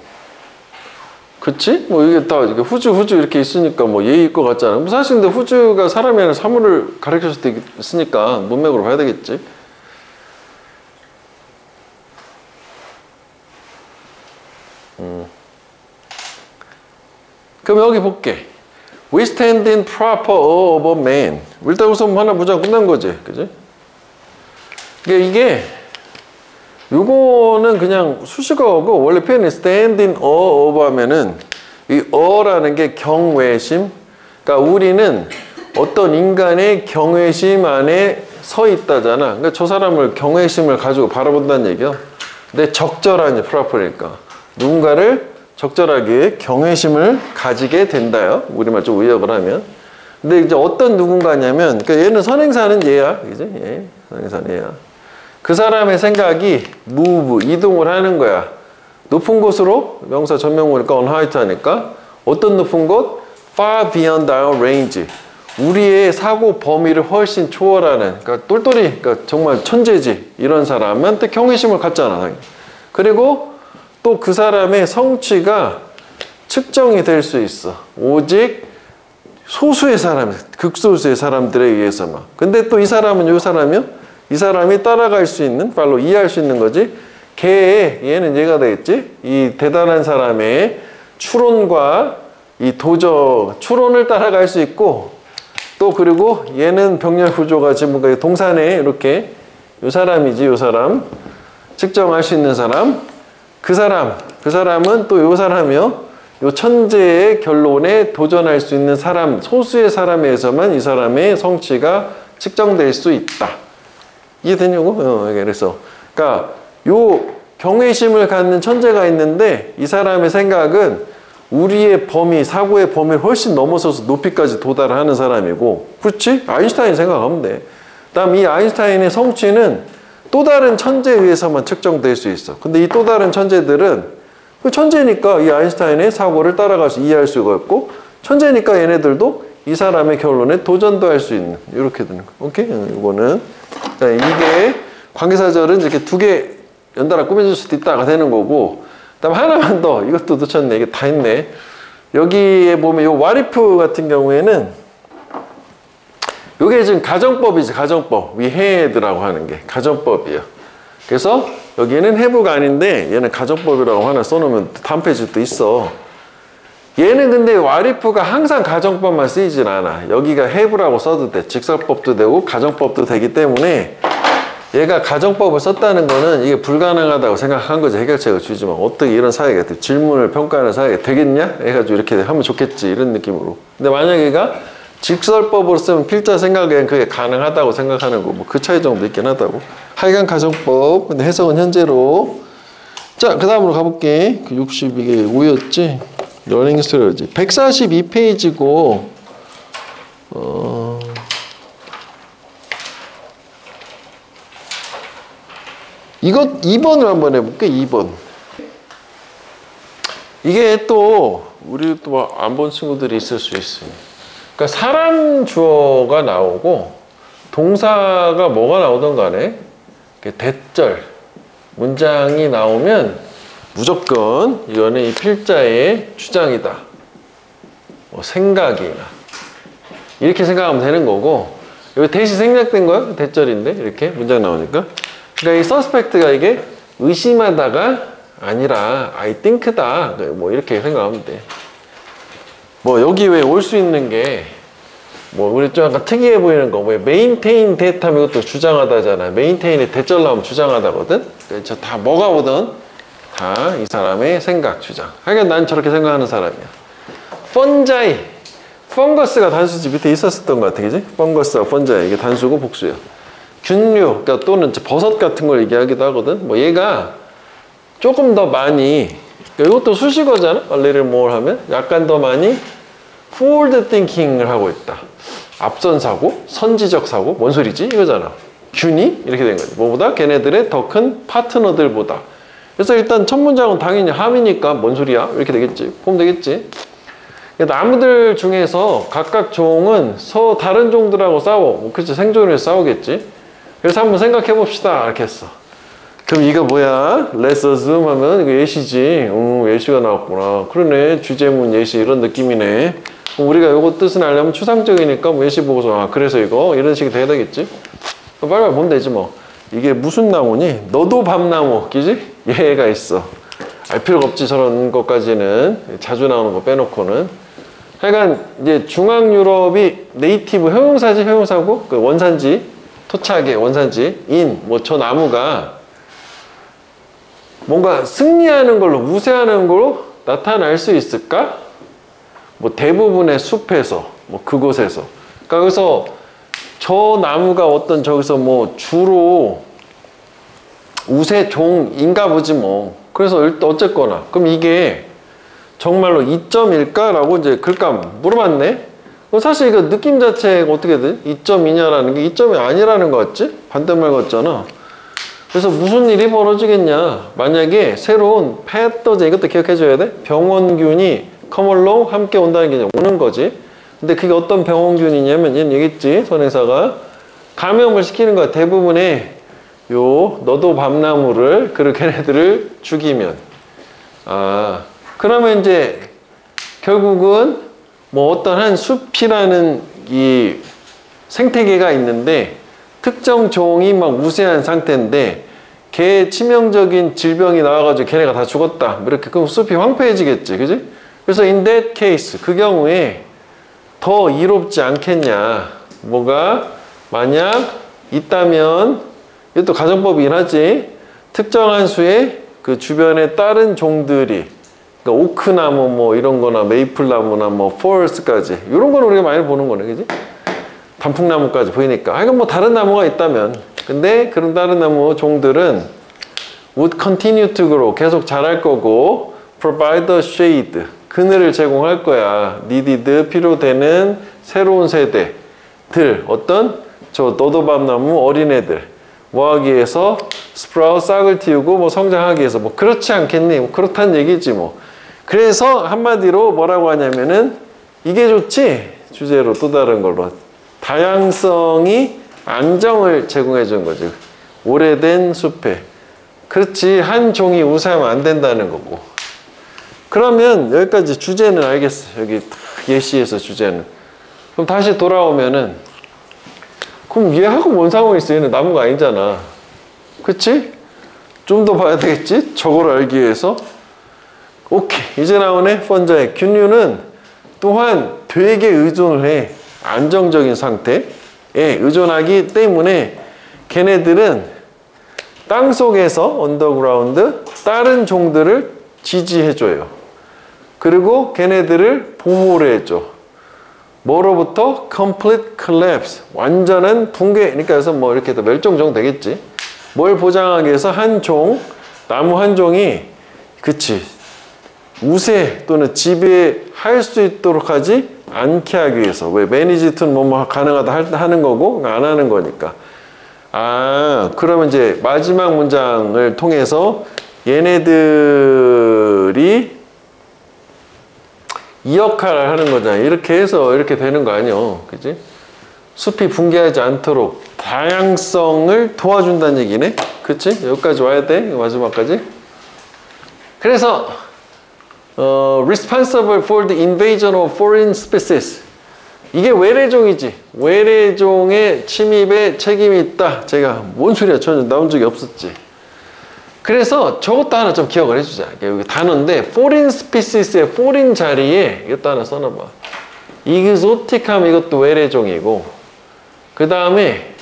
그치? 뭐 이게 다 이렇게 후주 이렇게 있으니까 뭐 예의일 것 같잖아. 뭐 사실 근데 후주가 사람이 아니라 사물을 가르칠 수도 있으니까 문맥으로 봐야 되겠지. 그럼 여기 볼게. We stand in proper awe of a man. 일단 우선 하나 문장 끝난 거지. 그지? 이게 요거는 그냥 수식어고 원래 표현이 stand in awe of 하면은 이 awe라는 게 경외심. 그러니까 우리는 어떤 인간의 경외심 안에 서 있다잖아. 그러니까 저 사람을 경외심을 가지고 바라본다는 얘기야. 근데 적절한 proper니까 누군가를 적절하게 경외심을 가지게 된다요. 우리말 좀 의역을 하면. 근데 이제 어떤 누군가냐면, 그러니까 얘는 선행사는 얘야, 그지? 예, 선행사는 얘야. 그 사람의 생각이 move, 이동을 하는 거야. 높은 곳으로, 명사 전명구니까 on height 하니까, 어떤 높은 곳? far beyond our range. 우리의 사고 범위를 훨씬 초월하는, 그러니까 똘똘이, 그러니까 정말 천재지. 이런 사람한테 경외심을 갖잖아, 당연히. 그리고 또 그 사람의 성취가 측정이 될 수 있어. 오직 소수의 사람, 극소수의 사람들에 의해서만. 근데 또 이 사람은 이 사람이요? 이 사람이 따라갈 수 있는, 발로 이해할 수 있는 거지. 얘는 얘가 되겠지. 이 대단한 사람의 추론과 이 추론을 따라갈 수 있고, 또 그리고 얘는 병렬 구조가 지금 동산에 이렇게 이 사람이지, 이 사람. 측정할 수 있는 사람. 그 사람은 또 이 사람이요. 이 천재의 결론에 도전할 수 있는 사람, 소수의 사람에서만 이 사람의 성취가 측정될 수 있다. 이해되냐고? 그래서, 그러니까 요 경외심을 갖는 천재가 있는데 이 사람의 생각은 우리의 범위, 사고의 범위를 훨씬 넘어서서 높이까지 도달하는 사람이고, 그렇지? 아인슈타인 생각하면 돼. 그다음 이 아인슈타인의 성취는 또 다른 천재에 의해서만 측정될 수 있어. 근데 이 또 다른 천재들은 그 천재니까 이 아인슈타인의 사고를 따라가서 이해할 수가 있고, 천재니까 얘네들도 이 사람의 결론에 도전도 할 수 있는, 이렇게 되는 거. 오케이? 이거는. 자, 이게 관계사절은 이렇게 두 개 연달아 꾸며줄 수도 있다가 되는 거고, 그다음 하나만 더, 이것도 놓쳤네. 이게 다 있네. 여기에 보면 요 와리프 같은 경우에는 요게 지금 가정법이지, 가정법. 위해드라고 하는 게 가정법이에요. 그래서 여기는 해부가 아닌데 얘는 가정법이라고 하나 써놓으면 다음 페이지도 있어. 얘는 근데 와리프가 항상 가정법만 쓰이진 않아. 여기가 해부라고 써도 돼. 직설법도 되고 가정법도 되기 때문에 얘가 가정법을 썼다는 거는 이게 불가능하다고 생각한 거지. 해결책을 주지만 어떻게 이런 사회가 돼? 질문을 평가하는 사회가 되겠냐? 해가지고 이렇게 하면 좋겠지, 이런 느낌으로. 근데 만약 얘가 직설법으로 쓰면 필자 생각엔 그게 가능하다고 생각하는 거, 뭐 그 차이 정도 있긴 하다고. 하여간 가정법. 근데 해석은 현재로. 자, 그 다음으로 가볼게. 그 60, 이게 5였지? 러닝 스토리지. 142페이지고, 이것 2번을 한번 해볼게. 2번. 이게 또 우리 또 안 본 친구들이 있을 수 있어요. 그러니까 사람 주어가 나오고 동사가 뭐가 나오든 간에 대절 문장이 나오면 무조건 이거는 이 필자의 주장이다. 뭐 생각이나 이렇게 생각하면 되는 거고, 여기 대시 생략된 거야? 대절인데 이렇게 문장 나오니까. 그러니까 이 suspect가 이게 의심하다가 아니라 I think다. 뭐 이렇게 생각하면 돼. 뭐 여기 왜 올 수 있는 게 뭐 우리 좀 약간 특이해 보이는 거, 뭐 maintain that 하면 이것도 주장하다잖아. maintain의 대절 나오면 주장하다거든. 그러니까 다 뭐가 오든 다 이 사람의 생각, 주장. 하여간 난 저렇게 생각하는 사람이야. fungi, 펑거스가 단수지 밑에 있었던 것 같아, 그지? 펑거스와 fungi 이게 단수고 복수야. 균류, 그러니까 또는 버섯 같은 걸 얘기하기도 하거든. 뭐 얘가 조금 더 많이, 그러니까 이것도 수식어잖아. a little more 하면 약간 더 많이 forward thinking을 하고 있다. 앞선 사고, 선지적 사고, 뭔 소리지? 이거잖아. 균이 이렇게 된 거지. 뭐보다? 걔네들의 더 큰 파트너들보다. 그래서 일단 첫 문장은 당연히 함이니까 뭔 소리야? 이렇게 되겠지. 보면 되겠지. 나무들 중에서 각각 종은 다른 종들하고 싸워. 그치, 생존을 싸우겠지. 그래서 한번 생각해 봅시다. 이렇게 했어. 그럼 이거 뭐야? Let's assume 하면 이거 예시지. 예시가 나왔구나. 그러네. 주제문 예시 이런 느낌이네. 우리가 요거 뜻을 알려면 추상적이니까 뭐 예시 보고서 그래서 이거 이런 식이 돼야 되겠지. 빨리 보면 되지 뭐. 이게 무슨 나무니? 너도 밤나무, 그지? 얘가 있어. 알 필요가 없지, 저런 것까지는. 자주 나오는 거 빼놓고는. 하여간 이제 중앙 유럽이 네이티브 형용사지, 형용사고 그 원산지, 토착의 원산지 인 뭐 저 나무가 뭔가 승리하는 걸로, 우세하는 걸로 나타날 수 있을까? 뭐 대부분의 숲에서, 뭐 그곳에서. 그러니까 여기서 저 나무가 어떤 저기서 뭐 주로 우세 종인가 보지 뭐. 그래서 어쨌거나. 그럼 이게 정말로 이점일까? 라고 이제 글감 물어봤네. 사실 이거 느낌 자체가 어떻게 돼? 이점이냐라는 게 이점이 아니라는 거 같지? 반대말 같잖아. 그래서 무슨 일이 벌어지겠냐. 만약에 새로운 패더제, 이것도 기억해줘야 돼. 병원균이 커멀로 함께 온다는 게 오는 거지. 근데 그게 어떤 병원균이냐면 얘는 얘기했지. 선행사가 감염을 시키는 거야. 대부분의 너도 밤나무를 걔네들을 죽이면. 그러면 이제 결국은 뭐 어떤 한 숲이라는 이 생태계가 있는데 특정 종이 막 우세한 상태인데 걔 치명적인 질병이 나와가지고 걔네가 다 죽었다. 이렇게 그럼 숲이 황폐해지겠지, 그지? 그래서 in that case 그 경우에 더 이롭지 않겠냐. 뭐가 만약 있다면 이것도 가정법이긴 하지. 특정한 수의 그 주변에 다른 종들이 그러니까 오크나무 뭐 이런 거나 메이플나무나 뭐 포레스트까지 이런 거는 우리가 많이 보는 거네, 그지? 단풍나무까지 보이니까. 하여간 뭐 다른 나무가 있다면 근데 그런 다른 나무 종들은 would continue to grow 계속 자랄 거고 provide the shade 그늘을 제공할 거야. needed 필요되는 새로운 세대들 어떤 저 너도밤나무 어린애들 뭐 하기 위해서 스프라웃 싹을 틔우고 뭐 성장하기 위해서 뭐 그렇지 않겠니? 뭐 그렇다는 얘기지 뭐. 그래서 한마디로 뭐라고 하냐면은 이게 좋지. 주제로 또 다른 걸로 다양성이 안정을 제공해 준 거지. 오래된 숲에. 그렇지. 한 종이 우세하면 안 된다는 거고. 그러면 여기까지 주제는 알겠어. 여기 예시에서 주제는. 그럼 다시 돌아오면은 그럼 얘하고 뭔 상관이 있어? 얘는 나무가 아니잖아. 그치? 좀 더 봐야 되겠지? 저걸 알기 위해서. 오케이. 이제 나오네. 펀자의 균류는 또한 되게 의존을 해. 안정적인 상태에 의존하기 때문에 걔네들은 땅속에서 언더그라운드 다른 종들을 지지해줘요. 그리고 걔네들을 보호를 해줘. 뭐로부터? complete collapse. 완전한 붕괴. 그러니까 그래서 뭐 이렇게 멸종종 되겠지. 뭘 보장하기 위해서 한 종, 나무 한 종이 그치. 우세 또는 지배할 수 있도록 하지 않게 하기 위해서. 왜? 매니지트는 뭐 가능하다 하는 거고 안 하는 거니까. 그러면 이제 마지막 문장을 통해서 얘네들이 이 역할을 하는 거잖아. 이렇게 해서 이렇게 되는 거 아니요. 그지? 숲이 붕괴하지 않도록 다양성을 도와준다는 얘기네. 그치? 여기까지 와야 돼. 마지막까지. 그래서 responsible for the invasion of foreign species. 이게 외래종이지. 외래종의 침입에 책임이 있다. 제가 뭔 소리야. 전혀 나온 적이 없었지. 그래서 저것도 하나 좀 기억을 해주자. 여기 단어인데 foreign species의 foreign 자리에 이것도 하나 써놔봐. exotic 하면 이것도 외래종이고, 그 다음에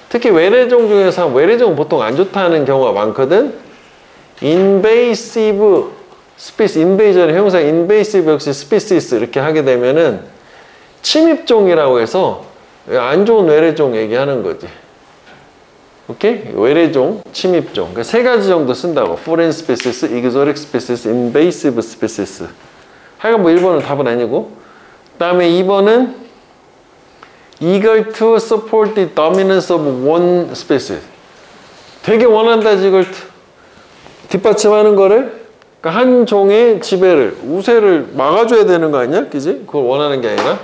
특히 외래종 중에서 외래종은 보통 안 좋다는 경우가 많거든. invasive species, invasion의 형용사 invasive 역시 species 이렇게 하게 되면은 침입종이라고 해서 안 좋은 외래종 얘기하는 거지. 오케이? 외래종, 침입종. 그러니까 세 가지 정도 쓴다고. foreign species, exotic species, invasive species. 하여간 뭐 1번은 답은 아니고. 그 다음에 2번은 eager to support the dominance of one species. 되게 원한다, eager to. 뒷받침하는 거를, 그러니까 한 종의 지배를, 우세를 막아줘야 되는 거 아니야? 그지? 그걸 원하는 게 아니라.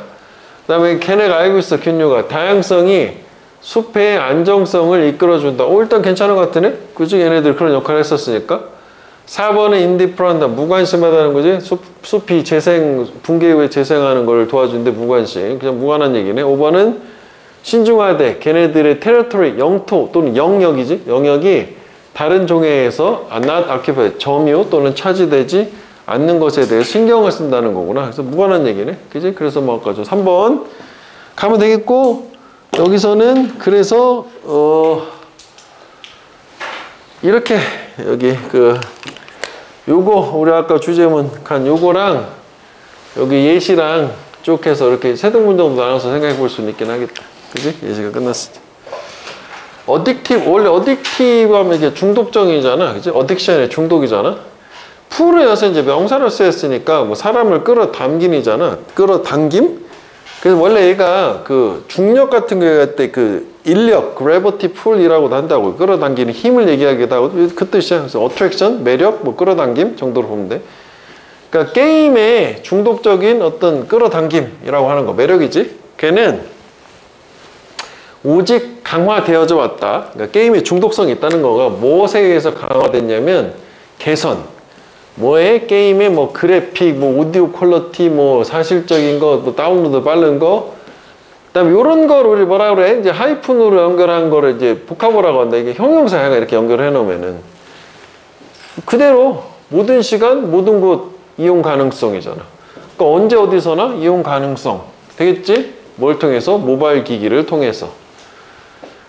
그 다음에 걔네가 알고 있어, 균류가. 다양성이 숲의 안정성을 이끌어준다. 일단 괜찮은 것 같으네? 그치? 얘네들 그런 역할을 했었으니까. 4번은 indifferent, 무관심하다는 거지. 숲이 붕괴 후에 재생하는 걸 도와주는데 무관심. 그냥 무관한 얘기네. 5번은 신중하되 걔네들의 territory, 영토 또는 영역이지. 영역이 다른 종에서 not occupied, 점유 또는 차지되지 않는 것에 대해 신경을 쓴다는 거구나. 그래서 무관한 얘기네. 그지? 그래서 뭐 아까 3번 가면 되겠고, 여기서는 그래서 이렇게 여기 요거 우리 아까 주제문 간 요거랑 여기 예시랑 쭉 해서 이렇게 세 등분 정도 나눠서 생각해 볼 수는 있긴 하겠다. 그지? 예시가 끝났을 때. 어딕티브, 원래 어딕티브 하면 이게 중독적이잖아. 그지? 어딕션의 중독이잖아. 풀에서 이제 명사를 쓰였으니까 뭐 사람을 끌어당김이잖아. 끌어당김? 그래서 원래 얘가 그 중력 같은 거 얘기할 때 그 인력, gravity pull이라고도 한다고. 끌어당기는 힘을 얘기하기도 하고 그 뜻이야. 그래서 attraction, 매력, 뭐 끌어당김 정도로 보면 돼. 그러니까 게임의 중독적인 어떤 끌어당김이라고 하는 거, 매력이지. 걔는 오직 강화되어져 왔다. 그러니까 게임에 중독성이 있다는 거가 무엇에 의해서 강화됐냐면 개선. 뭐에 게임에 뭐 그래픽, 뭐 오디오 퀄리티, 뭐 사실적인 거, 뭐 다운로드 빠른 거, 그다음에 이런 걸 우리 뭐라 그래? 이제 하이픈으로 연결한 거를 이제 복합어라고 한다. 이게 형용사가 이렇게 연결해 놓으면은 그대로 모든 시간, 모든 곳 이용 가능성이잖아. 그러니까 언제 어디서나 이용 가능성 되겠지? 뭘 통해서? 모바일 기기를 통해서.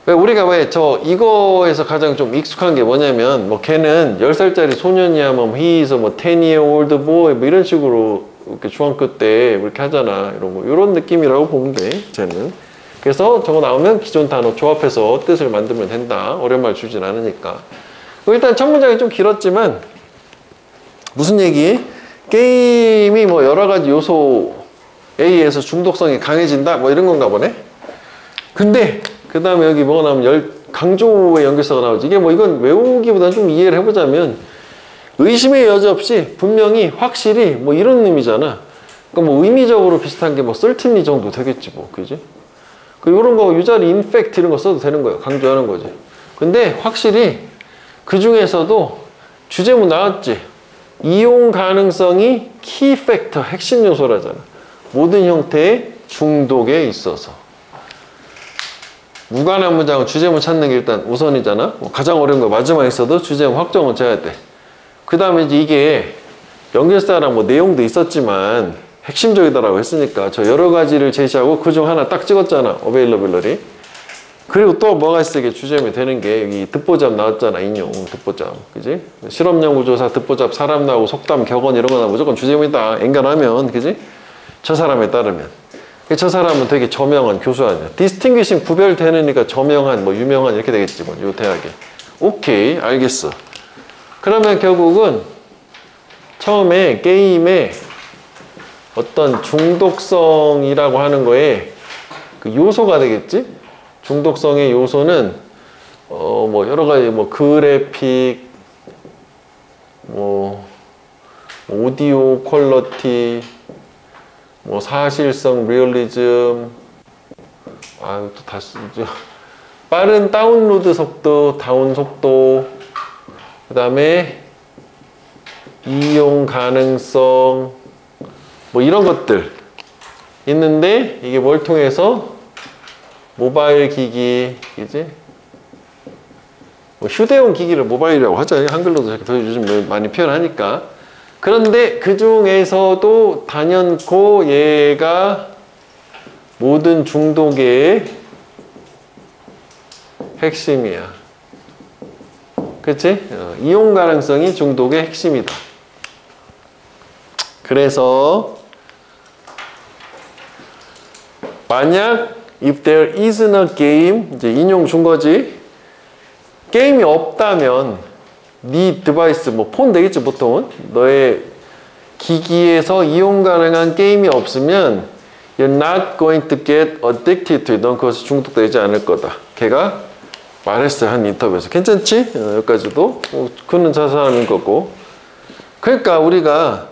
우리가 왜 이거에서 가장 좀 익숙한 게 뭐냐면, 뭐 걔는 10살짜리 소년이야, 뭐 he is 뭐 10-year old boy, 뭐 이런 식으로 이렇게 중학교 때 이렇게 하잖아. 이런 느낌이라고 보면 돼, 쟤는. 그래서 저거 나오면 기존 단어 조합해서 뜻을 만들면 된다. 어려운 말 주진 않으니까. 일단 첫 문장이 좀 길었지만, 무슨 얘기? 게임이 뭐 여러 가지 요소에 의해서 중독성이 강해진다? 뭐 이런 건가 보네? 근데, 그 다음에 여기 뭐가 나오면 강조의 연결사가 나오지. 이게 뭐 이건 외우기보다는 좀 이해를 해보자면 의심의 여지 없이 분명히 확실히 뭐 이런 의미잖아. 그러니까 뭐 의미적으로 비슷한 게 뭐 certainly 정도 되겠지 뭐. 그지? 이런 거 유자리 in fact 이런 거 써도 되는 거예요. 강조하는 거지. 근데 확실히 그 중에서도 주제문 나왔지. 이용 가능성이 key factor, 핵심 요소라잖아. 모든 형태의 중독에 있어서. 무관한 문장은 주제문 찾는 게 일단 우선이잖아. 가장 어려운 거 마지막에 있어도 주제문 확정은 줘야 돼. 그 다음에 이제 이게 연결사랑 뭐 내용도 있었지만 핵심적이다라고 했으니까 저 여러 가지를 제시하고 그중 하나 딱 찍었잖아. availability. 그리고 또 뭐가 있어? 이게 주제문이 되는 게 여기 듣보잡 나왔잖아. 인용 듣보잡. 그지? 실험 연구조사 듣보잡 사람 나오고 속담 격언 이런 거나 무조건 주제문이다. 연결하면. 그지? 저 사람에 따르면. 저 사람은 되게 저명한 교수 아니야. distinguishing 구별되니까 저명한, 뭐 유명한 이렇게 되겠지 뭐. 요 대학에. 오케이, 알겠어. 그러면 결국은 처음에 게임의 어떤 중독성이라고 하는 거에 그 요소가 되겠지? 중독성의 요소는 뭐 여러 가지 뭐 그래픽, 뭐 오디오 퀄리티, 뭐 사실성, 리얼리즘, 또 다 쓰죠. 빠른 다운로드 속도, 다운 속도, 그 다음에 이용 가능성, 뭐 이런 것들 있는데 이게 뭘 통해서 모바일 기기, 이제 뭐 휴대용 기기를 모바일이라고 하잖아요. 한글로도 요즘 많이 표현하니까. 그런데 그 중에서도 단연코 얘가 모든 중독의 핵심이야. 그치? 이용 가능성이 중독의 핵심이다. 그래서 만약 if there isn't a game, 이제 인용 준 거지. 게임이 없다면 네 디바이스, 뭐 폰 되겠지 보통은. 너의 기기에서 이용 가능한 게임이 없으면 you're not going to get addicted to it. 넌 그것에 중독되지 않을 거다. 걔가 말했어요. 한 인터뷰에서. 괜찮지? 여기까지도. 그는 저 사람인 거고. 그러니까 우리가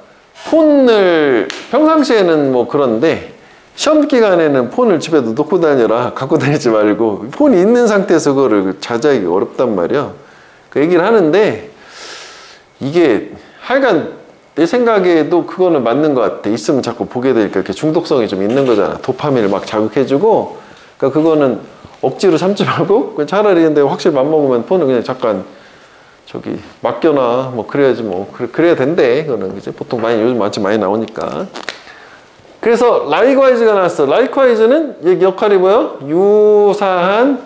폰을 평상시에는 뭐 그런데 시험 기간에는 폰을 집에도 놓고 다녀라. 갖고 다니지 말고. 폰이 있는 상태에서 그거를 자제하기 어렵단 말이야. 그 얘기를 하는데 이게 하여간 내 생각에도 그거는 맞는 것 같아. 있으면 자꾸 보게 되니까 이렇게 중독성이 좀 있는 거잖아. 도파민을 막 자극해주고. 그러니까 그거는 억지로 참지 말고 차라리 근데 확실히 맘먹으면 폰을 그냥 잠깐 저기 맡겨놔. 뭐 그래야지 뭐. 그래야 된대. 그거는 이제 보통 요즘 많이 나오니까. 그래서 likewise,가 나왔어. likewise,는 얘 역할이 뭐야? 유사한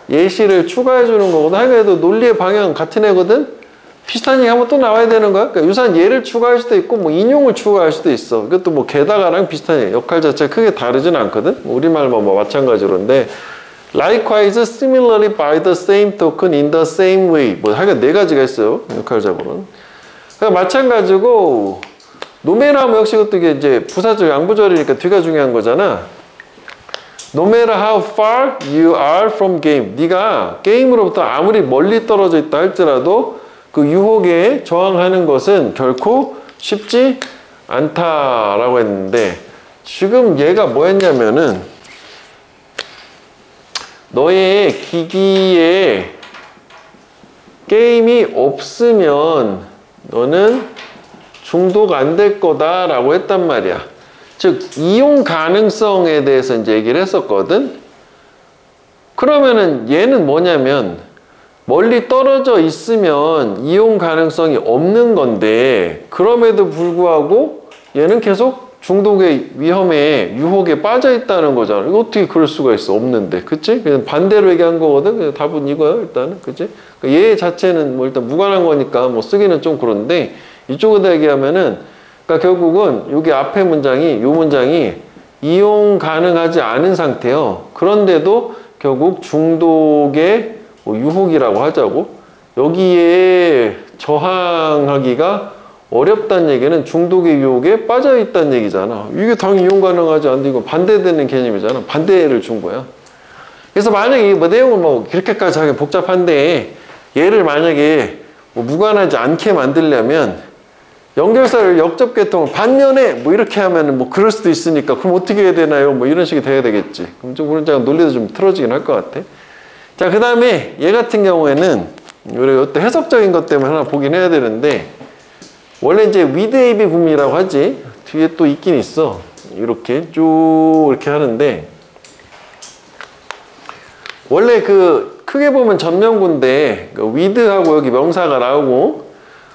예시를 추가해 주는 거거든. 하여간 논리의 방향 같은 애거든. 비슷한 얘기 한번 또 나와야 되는 거야. 그러니까 유사한 예를 추가할 수도 있고 뭐 인용을 추가할 수도 있어. 이것도 뭐 게다가랑 비슷한 얘기. 역할 자체가 크게 다르진 않거든. 우리말만 뭐 마찬가지로인데 likewise, similarly, by the same token, in the same way. 뭐 하여간 네 가지가 있어요. 역할적으로는. 그러니까 마찬가지고 노메라뭐 역시 그것도 이제 부사절 양부절이니까 뒤가 중요한 거잖아. No matter how far you are from game. 네가 게임으로부터 아무리 멀리 떨어져 있다 할지라도 그 유혹에 저항하는 것은 결코 쉽지 않다라고 했는데 지금 얘가 뭐 했냐면은 너의 기기에 게임이 없으면 너는 중독 안 될 거다라고 했단 말이야. 즉 이용 가능성에 대해서 이제 얘기를 했었거든. 그러면은 얘는 뭐냐면 멀리 떨어져 있으면 이용 가능성이 없는 건데 그럼에도 불구하고 얘는 계속 중독의 위험에 유혹에 빠져 있다는 거잖아. 이거 어떻게 그럴 수가 있어? 없는데. 그치? 그냥 반대로 얘기한 거거든. 그냥 답은 이거야 일단은. 그치? 그러니까 얘 자체는 뭐 일단 무관한 거니까 뭐 쓰기는 좀 그런데 이쪽에다 얘기하면은 그러니까 결국은 여기 앞에 문장이 요 문장이 이용 가능하지 않은 상태요. 그런데도 결국 중독의 뭐 유혹이라고 하자고 여기에 저항하기가 어렵다는 얘기는 중독의 유혹에 빠져 있다는 얘기잖아. 이게 당연히 이용 가능하지 않는데 이거 반대되는 개념이잖아. 반대를 준 거야. 그래서 만약에 뭐 내용은 뭐 그렇게까지 하긴 복잡한데 얘를 만약에 뭐 무관하지 않게 만들려면 연결사를 역접계통을 반면에 뭐 이렇게 하면은 뭐 그럴 수도 있으니까 그럼 어떻게 해야 되나요? 뭐 이런 식이 돼야 되겠지. 그럼 좀 그런 논리도 좀 틀어지긴 할 것 같아. 자, 그 다음에 얘 같은 경우에는 우리가 어떤 해석적인 것 때문에 하나 보긴 해야 되는데 원래 이제 with AB 구문이라고 하지. 뒤에 또 있긴 있어. 이렇게 쭉 이렇게 하는데 원래 그 크게 보면 전명구인데 with하고 여기 명사가 나오고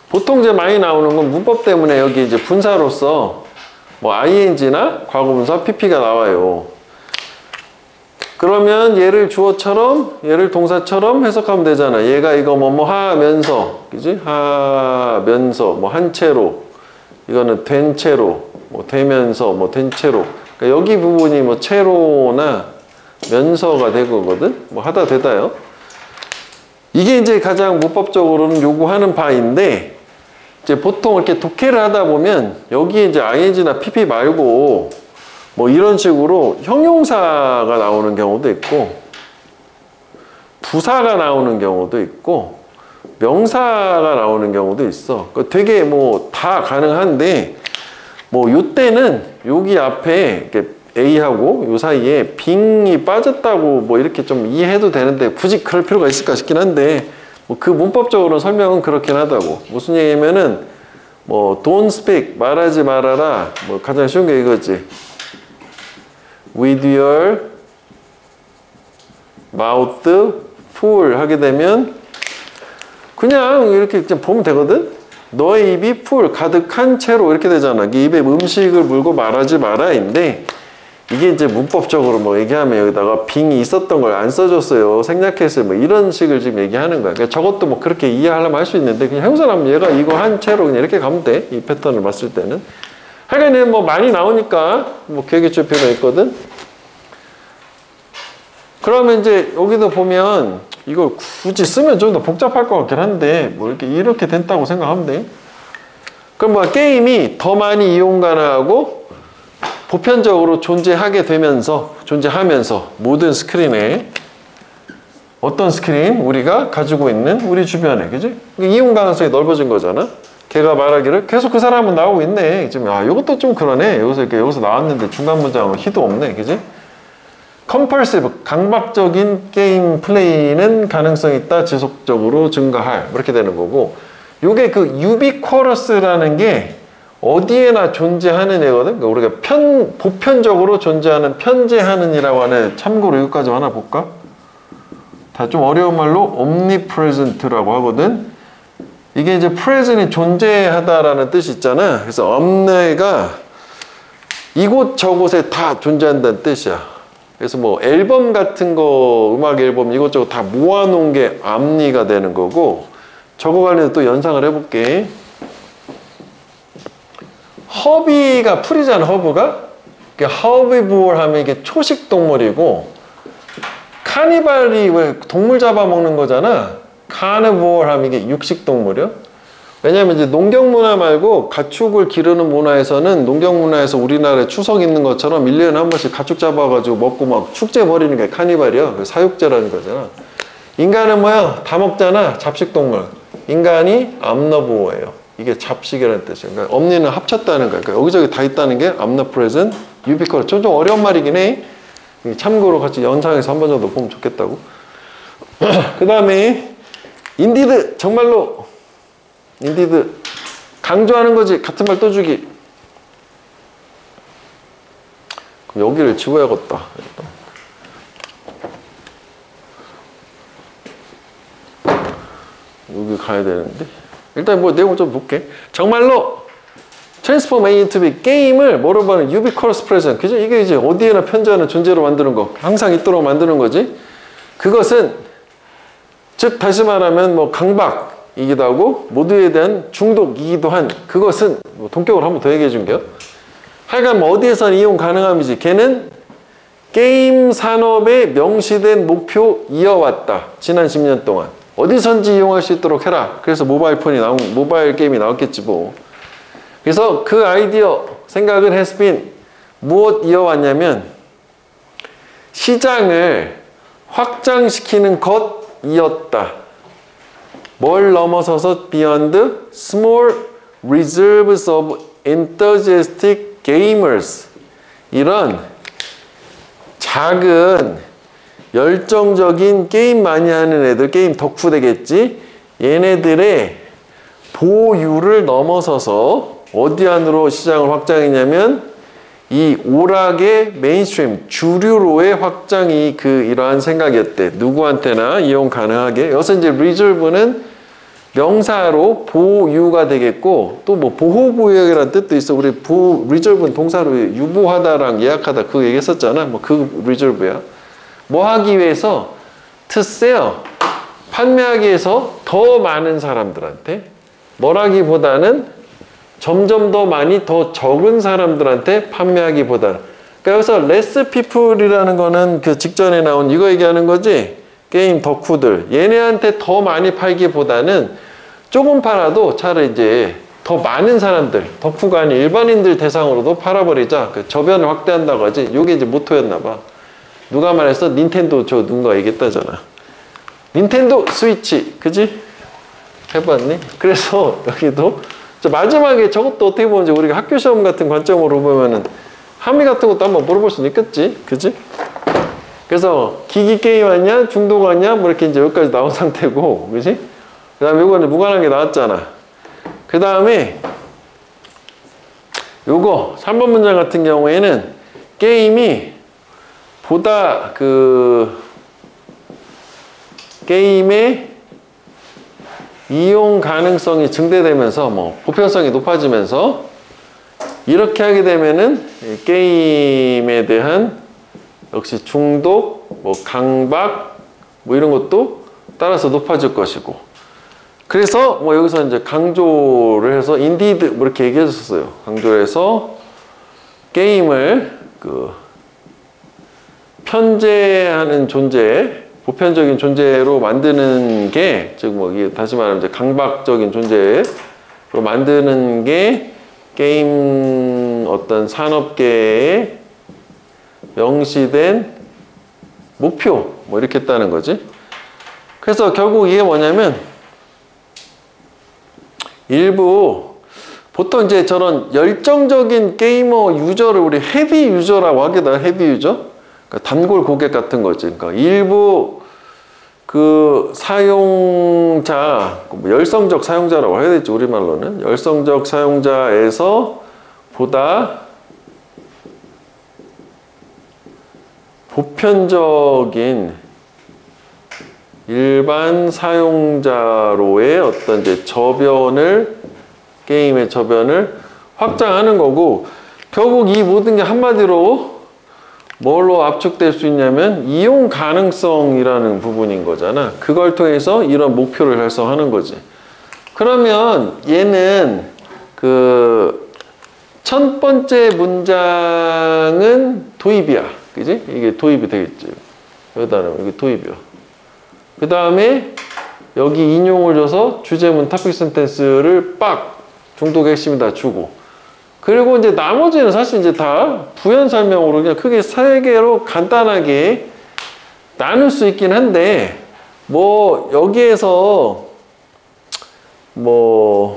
보통 이제 많이 나오는 건 문법 때문에 여기 이제 분사로서 뭐 ing나 과거분사 pp가 나와요. 그러면 얘를 주어처럼 얘를 동사처럼 해석하면 되잖아. 얘가 이거 뭐 하면서 그지? 하면서 뭐 한 채로 이거는 된 채로 뭐 되면서 뭐 된 채로 그러니까 여기 부분이 뭐 채로나 면서가 되거든. 뭐 하다 되다요. 이게 이제 가장 문법적으로는 요구하는 바인데 이제 보통 이렇게 독해를 하다 보면 여기에 이제 ing나 pp 말고 뭐 이런 식으로 형용사가 나오는 경우도 있고 부사가 나오는 경우도 있고 명사가 나오는 경우도 있어. 되게 뭐 다 가능한데 뭐 요때는 여기 앞에 이렇게 A하고 요 사이에 빙이 빠졌다고 뭐 이렇게 좀 이해해도 되는데 굳이 그럴 필요가 있을까 싶긴 한데 뭐 그 문법적으로 설명은 그렇긴 하다고. 무슨 얘기냐면은 뭐 don't speak 말하지 말아라. 뭐 가장 쉬운 게 이거지. with your mouth full 하게 되면 그냥 이렇게 보면 되거든. 너의 입이 full 가득한 채로 이렇게 되잖아. 입에 음식을 물고 말하지 마라인데 이게 이제 문법적으로 뭐 얘기하면 여기다가 빙이 있었던 걸 안 써줬어요. 생략했어요. 뭐 이런 식을 지금 얘기하는 거야. 그러니까 저것도 뭐 그렇게 이해하려면 할 수 있는데 그냥 형사라면 얘가 이거 한 채로 그냥 이렇게 가면 돼. 이 패턴을 봤을 때는. 하여간 뭐 많이 나오니까 뭐 기억해 줄 필요가 있거든. 그러면 이제 여기도 보면 이걸 굳이 쓰면 좀 더 복잡할 것 같긴 한데 뭐 이렇게 된다고 생각하면 돼. 그럼 뭐 게임이 더 많이 이용 가능하고 보편적으로 존재하면서 모든 스크린에 어떤 스크린? 우리가 가지고 있는 우리 주변에, 그지? 이용 가능성이 넓어진 거잖아. 걔가 말하기를 계속 그 사람은 나오고 있네. 지금 이것도 좀 그러네. 여기서 나왔는데 중간 문장은 히도 없네, 그지? 컴펄시브, 강박적인 게임 플레이는 가능성이 있다. 지속적으로 증가할. 이렇게 되는 거고. 요게 그 유비쿼러스라는 게 어디에나 존재하는 애거든. 그러니까 우리가 보편적으로 존재하는 편재하는이라고 하는. 참고로 여기까지 하나 볼까? 다 좀 어려운 말로 omnipresent라고 하거든. 이게 이제 present이 존재하다라는 뜻이 있잖아. 그래서 omni가 이곳 저곳에 다 존재한다는 뜻이야. 그래서 뭐 앨범 같은 거, 음악 앨범 이것저것 다 모아놓은 게 omni가 되는 거고. 저거 관련해서 또 연상을 해볼게. 허비가 풀이잖아, 허브가. 허비부얼 하면 이게 초식 동물이고, 카니발이 왜 동물 잡아먹는 거잖아. 카니부얼 하면 이게 육식 동물이요. 왜냐면 이제 농경 문화 말고 가축을 기르는 문화에서는 농경 문화에서 우리나라에 추석 있는 것처럼 1년에 한 번씩 가축 잡아가지고 먹고 막 축제 벌이는 게 카니발이야. 사육제라는 거잖아. 인간은 뭐야? 다 먹잖아. 잡식 동물. 인간이 암너부어예요. 이게 잡식이라는 뜻이에요. 그러니까 엄니는 합쳤다는 거야. 그러니까 여기저기 다 있다는 게 omnipresent, ubiquitous. 좀 어려운 말이긴 해. 참고로 같이 연상해서 한 번 정도 보면 좋겠다고. 그 다음에 indeed, 정말로 indeed 강조하는 거지. 같은 말 또 주기. 그럼 여기를 지워야겠다. 여기 가야 되는데. 일단 뭐 내용을 좀 볼게. 정말로 transform A into B, 게임을 뭐로 보는 ubiquitous present, 그죠? 이게 이제 어디에나 편재하는 존재로 만드는 거, 항상 있도록 만드는 거지. 그것은 즉 다시 말하면 뭐 강박이기도 하고 모두에 대한 중독이기도 한 그것은 뭐 동격으로 한번 더 얘기해 준게요. 하여간 뭐 어디에선 이용 가능함이지. 걔는 게임 산업의 명시된 목표 이어왔다. 지난 10년 동안. 어디선지 이용할 수 있도록 해라. 그래서 모바일 게임이 나왔겠지 뭐. 그래서 그 아이디어 생각은 has been 무엇 이어왔냐면 시장을 확장시키는 것이었다. 뭘 넘어서서 beyond small reserves of enthusiastic gamers, 이런 작은 열정적인 게임 많이 하는 애들, 게임 덕후 되겠지? 얘네들의 보유를 넘어서서 어디 안으로 시장을 확장했냐면 이 오락의 메인스트림, 주류로의 확장이 이러한 생각이었대. 누구한테나 이용 가능하게. 여기서 이제 reserve는 명사로 보유가 되겠고, 또 뭐 보호구역이라는 뜻도 있어. 우리 reserve는 동사로 유보하다랑 예약하다 그거 얘기했었잖아. 뭐 그 reserve야. 뭐 하기 위해서? to sell, 판매하기 위해서 더 많은 사람들한테, 뭐라기보다는 점점 더 많이 더 적은 사람들한테 판매하기보다는. 그러니까 여기서 less people이라는 거는 그 직전에 나온 이거 얘기하는 거지. 게임 덕후들, 얘네한테 더 많이 팔기보다는 조금 팔아도 차라리 이제 더 많은 사람들, 덕후가 아닌 일반인들 대상으로도 팔아버리자. 그 저변을 확대한다고 하지. 이게 이제 모토였나 봐. 누가 말했어? 닌텐도 누군가 얘기했다잖아. 닌텐도 스위치, 그지? 해봤니? 그래서 여기도 자, 마지막에 저것도 어떻게 보면 이제 우리가 학교 시험 같은 관점으로 보면은 함의 같은 것도 한번 물어볼 수는 있겠지, 그치? 그래서 기기 게임 하냐, 중독 하냐, 뭐 이렇게 이제 여기까지 나온 상태고, 그치? 그 다음에 요거는 무관한 게 나왔잖아. 그 다음에 요거 3번 문장 같은 경우에는 게임이 보다 게임의 이용 가능성이 증대되면서 뭐 보편성이 높아지면서 이렇게 하게 되면은 게임에 대한 역시 중독, 뭐 강박, 뭐 이런 것도 따라서 높아질 것이고. 그래서 뭐 여기서 이제 강조를 해서 인디드 뭐 이렇게 얘기해 줬어요. 강조를 해서 게임을 편재하는 존재, 보편적인 존재로 만드는 게, 즉 뭐 다시 말하면 이제 강박적인 존재로 만드는 게 게임 어떤 산업계의 명시된 목표 뭐 이렇게 했다는 거지. 그래서 결국 이게 뭐냐면 일부 보통 이제 저런 열정적인 게이머 유저를 우리 헤비 유저라고 하기도 해요. 헤비 유저. 그러니까 단골 고객 같은 거지. 그러니까 일부 사용자, 열성적 사용자라고 해야 되지, 우리말로는. 열성적 사용자에서 보다 보편적인 일반 사용자로의 어떤 이제 게임의 저변을 확장하는 거고, 결국 이 모든 게 한마디로 뭘로 압축될 수 있냐면 이용 가능성이라는 부분인 거잖아. 그걸 통해서 이런 목표를 달성하는 거지. 그러면 얘는 첫 번째 문장은 도입이야. 그지? 이게 도입이 되겠지. 여기다 이게 도입이야. 그 다음에 여기 인용을 줘서 주제문 토픽 센텐스를 빡 중독의 핵심에다 주고, 그리고 이제 나머지는 사실 이제 다 부연 설명으로 그냥 크게 3개로 간단하게 나눌 수 있긴 한데, 뭐 여기에서 뭐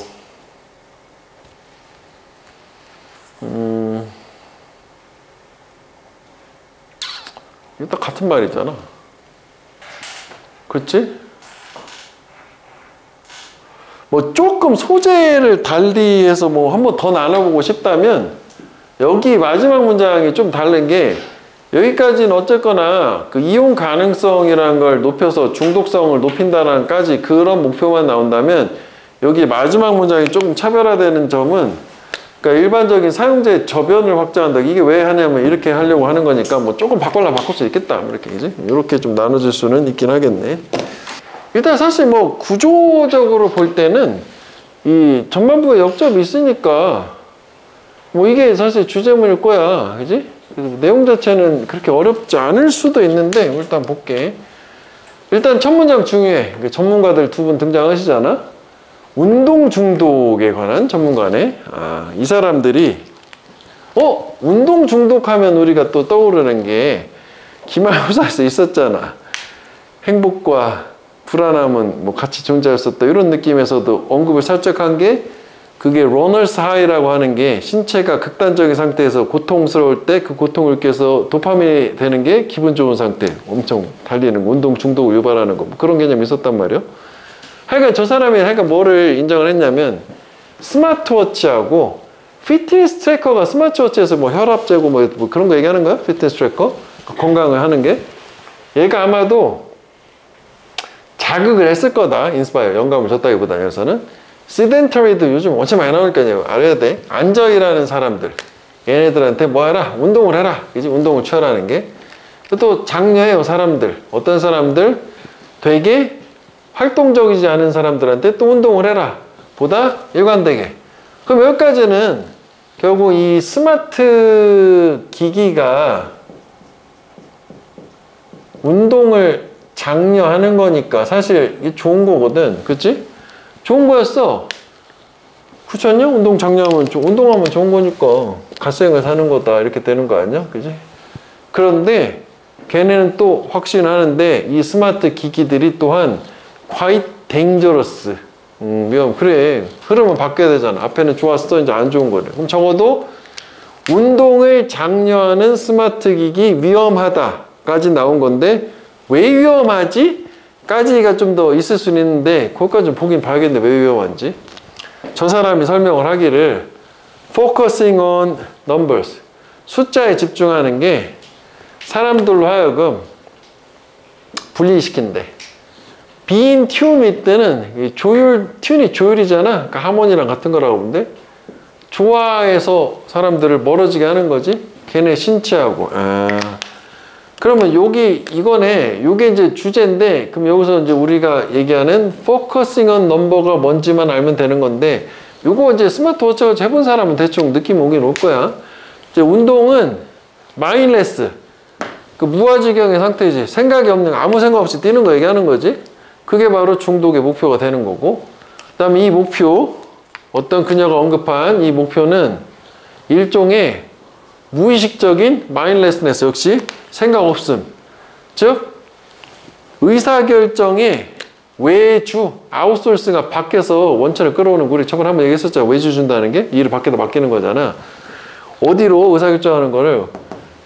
이거 다 같은 말이잖아. 그렇지? 뭐 조금 소재를 달리해서 뭐 한번 더 나눠보고 싶다면 여기 마지막 문장이 좀 다른 게, 여기까지는 어쨌거나 이용 가능성이라는 걸 높여서 중독성을 높인다는까지 그런 목표만 나온다면, 여기 마지막 문장이 조금 차별화되는 점은, 그러니까 일반적인 사용자의 저변을 확장한다. 이게 왜 하냐면 이렇게 하려고 하는 거니까 뭐 조금 바꿀 수 있겠다. 이렇게, 그지? 이렇게 좀 나눠질 수는 있긴 하겠네. 일단 사실 뭐 구조적으로 볼 때는 이 전반부에 역접이 있으니까 뭐 이게 사실 주제문일 거야. 그지? 그래서 내용 자체는 그렇게 어렵지 않을 수도 있는데 일단 볼게. 일단 첫 문장 중요해. 전문가들 2분 등장하시잖아. 운동 중독에 관한 전문가네. 이 사람들이 운동 중독하면 우리가 또 떠오르는 게 기말고사에서 있었잖아. 행복과 불안함은 뭐 같이 존재할 수 없다, 이런 느낌에서도 언급을 살짝 한 게, 그게 러너스 하이라고 하는 게 신체가 극단적인 상태에서 고통스러울 때 그 고통을 느껴서 도파민이 되는 게 기분 좋은 상태, 엄청 달리는 거, 운동 중독을 유발하는 거, 뭐 그런 개념이 있었단 말이에요. 하여간 저 사람이 뭐를 인정을 했냐면, 스마트워치하고 피트니스 트래커가 스마트워치에서 뭐 혈압 재고 뭐 그런 거 얘기하는 거야? 피트니스 트래커? 건강을 하는 게. 얘가 아마도 자극을 했을 거다. 인스파이어, 영감을 줬다기보다는. 여기서는 시덴터리도 요즘 엄청 많이 나오니까 알아야 돼. 앉아 일하는 사람들, 얘네들한테 뭐 해라? 운동을 해라. 그지? 운동을 취하라는 게. 또 장려해요, 사람들. 어떤 사람들? 되게 활동적이지 않은 사람들한테 또 운동을 해라. 보다 일관되게. 그럼 여기까지는 결국 이 스마트 기기가 운동을 장려하는 거니까 사실 이게 좋은 거거든. 그치? 좋은 거였어. 그렇지 않냐? 운동 장려하면, 운동하면 좋은 거니까 갓생을 사는 거다, 이렇게 되는 거 아니야? 그치? 그런데 걔네는 또 확신하는데, 이 스마트 기기들이 또한 quite dangerous, 위험. 그래. 흐름은 바뀌어야 되잖아. 앞에는 좋았어. 이제 안 좋은 거래. 그럼 적어도 운동을 장려하는 스마트 기기 위험하다까지 나온 건데 왜 위험하지? 까지가 좀 더 있을 수는 있는데 그것까지 좀 보긴 봐야겠는데 왜 위험한지. 저 사람이 설명을 하기를 focusing on numbers. 숫자에 집중하는 게 사람들로 하여금 분리시킨대. being tuned with 때는 튠이 조율이잖아. 그러니까 하모니랑 같은 거라고 보는데 좋아해서 사람들을 멀어지게 하는 거지. 걔네 신체하고. 그러면 이거네. 요게 이제 주제인데, 그럼 여기서 이제 우리가 얘기하는 focusing on number가 뭔지만 알면 되는 건데, 요거 이제 스마트워치가 해본 사람은 대충 느낌 오긴 올 거야. 이제 운동은 mindless. 그 무아지경의 상태이지. 생각이 없는, 아무 생각 없이 뛰는 거 얘기하는 거지. 그게 바로 중독의 목표가 되는 거고. 그 다음에 이 목표, 어떤 그녀가 언급한 이 목표는 일종의 무의식적인 mindlessness, 역시 생각 없음. 즉 의사결정의 외주, 아웃소스가 밖에서 원천을 끌어오는 거 우리 저번에 한번 얘기했었잖아. 외주 준다는 게 일을 밖에다 맡기는 거잖아. 어디로 의사결정하는 거를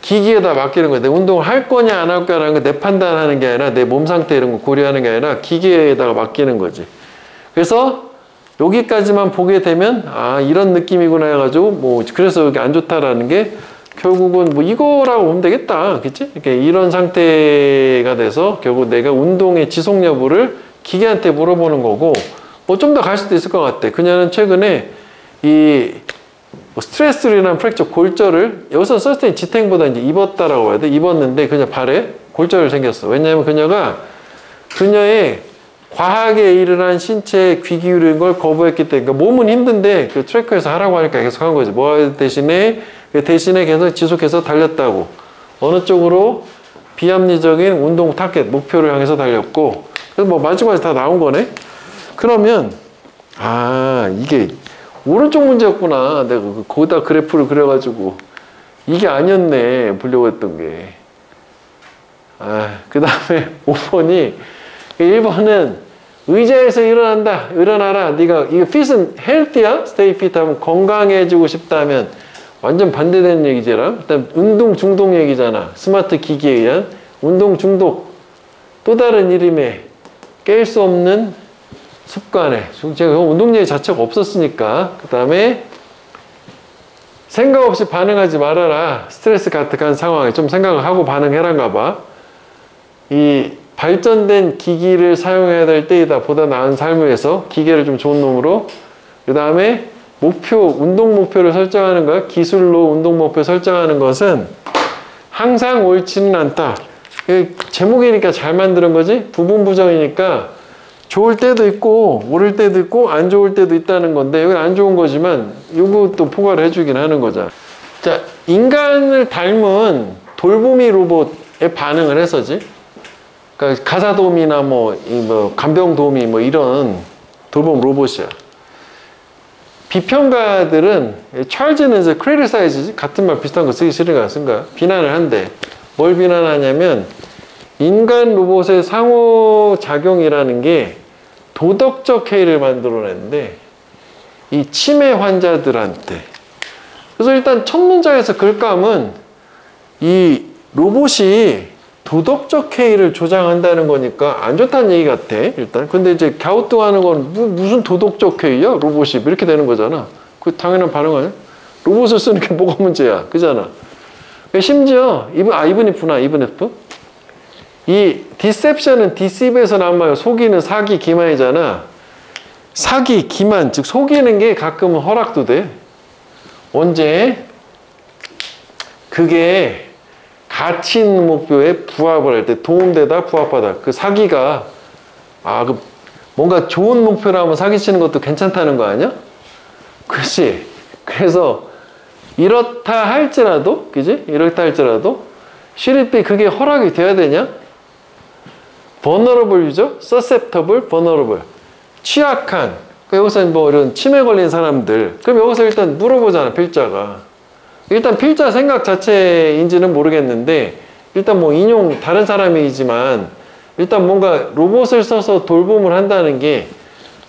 기기에다 맡기는 거야. 내 운동을 할 거냐 안 할 거냐라는 거 내 판단하는 게 아니라 내 몸 상태 이런 거 고려하는 게 아니라 기계에다가 맡기는 거지. 그래서 여기까지만 보게 되면 아 이런 느낌이구나 해가지고 뭐 그래서 여기 안 좋다라는 게 결국은 뭐 이거라고 보면 되겠다. 그치? 이렇게 이런 상태가 돼서 결국 내가 운동의 지속 여부를 기계한테 물어보는 거고 뭐 좀 더 갈 수도 있을 것 같아. 그녀는 최근에 이 스트레스로 프랙처 골절을 여기서 서스테인 지탱보다 이제 입었다라고 봐야 돼. 입었는데 그냥 발에 골절이 생겼어. 왜냐하면 그녀의 과하게 일어난 신체에 귀 기울이는 걸 거부했기 때문에 그러니까 몸은 힘든데 그 트래커에서 하라고 하니까 계속 한 거지. 뭐 대신에 계속 지속해서 달렸다고. 어느 쪽으로 비합리적인 운동 타겟 목표를 향해서 달렸고 그래서 뭐 마지막에 다 나온 거네. 그러면 아 이게 오른쪽 문제였구나. 내가 거기다 그래프를 그려가지고 이게 아니었네 보려고 했던 게. 그 다음에 5번이 1번은 의자에서 일어나라. 네가 이거 fit은 healthy야? stay fit 하면 건강해지고 싶다면 완전 반대되는 얘기잖아. 그다음 운동 중독 얘기잖아. 스마트 기기에 의한 운동 중독. 또 다른 이름에 깰 수 없는 습관에. 제가 운동 얘기 자체가 없었으니까. 그 다음에 생각 없이 반응하지 말아라. 스트레스 가득한 상황에 좀 생각을 하고 반응해란가 봐. 이 발전된 기기를 사용해야 될 때이다. 보다 나은 삶을 위해서 기계를 좀 좋은 놈으로. 그 다음에 운동 목표를 설정하는 거야. 기술로 운동 목표 설정하는 것은 항상 옳지는 않다. 제목이니까 잘 만드는 거지. 부분부정이니까 좋을 때도 있고 오를 때도 있고 안 좋을 때도 있다는 건데 여기 안 좋은 거지만 이것도 포괄을 해주긴 하는 거잖아. 자, 인간을 닮은 돌보미 로봇에 반응을 해서지. 그러니까 가사도우미나 간병도우미 이런 돌봄 로봇이야. 비평가들은 찰즈는 이제 크리티사이즈지 같은 말 비슷한 거 쓰기 싫으니까 쓴 거야. 비난을 한대. 뭘 비난하냐면 인간 로봇의 상호작용이라는 게 도덕적 해이를 만들어내는데 이 치매 환자들한테. 그래서 일단 첫 문장에서 글감은 이 로봇이 도덕적 해이를 조장한다는 거니까 안 좋다는 얘기 같아 일단. 근데 이제 갸우뚱하는 건 무슨 도덕적 해이야 로봇이 이렇게 되는 거잖아. 그 당연한 반응 아니야? 로봇을 쓰는 게 뭐가 문제야 그잖아. 심지어 이분 F 이 디셉션은 디십에서 나온 말이야. 속이는 사기 기만이잖아. 사기 기만 즉 속이는 게 가끔은 허락도 돼. 언제? 그게 가치 있는 목표에 부합을 할 때 도움되다 부합하다. 그 사기가 뭔가 좋은 목표라면 사기치는 것도 괜찮다는 거 아니야? 그렇지. 그래서 이렇다 할지라도 그지? 이렇다 할지라도 실입비 그게 허락이 돼야 되냐? vulnerable이죠? susceptible, vulnerable. 취약한. 여기서 이런 치매 걸린 사람들. 그럼 여기서 일단 물어보잖아, 필자가. 일단 필자 생각 자체인지는 모르겠는데, 일단 인용 다른 사람이지만, 일단 뭔가 로봇을 써서 돌봄을 한다는 게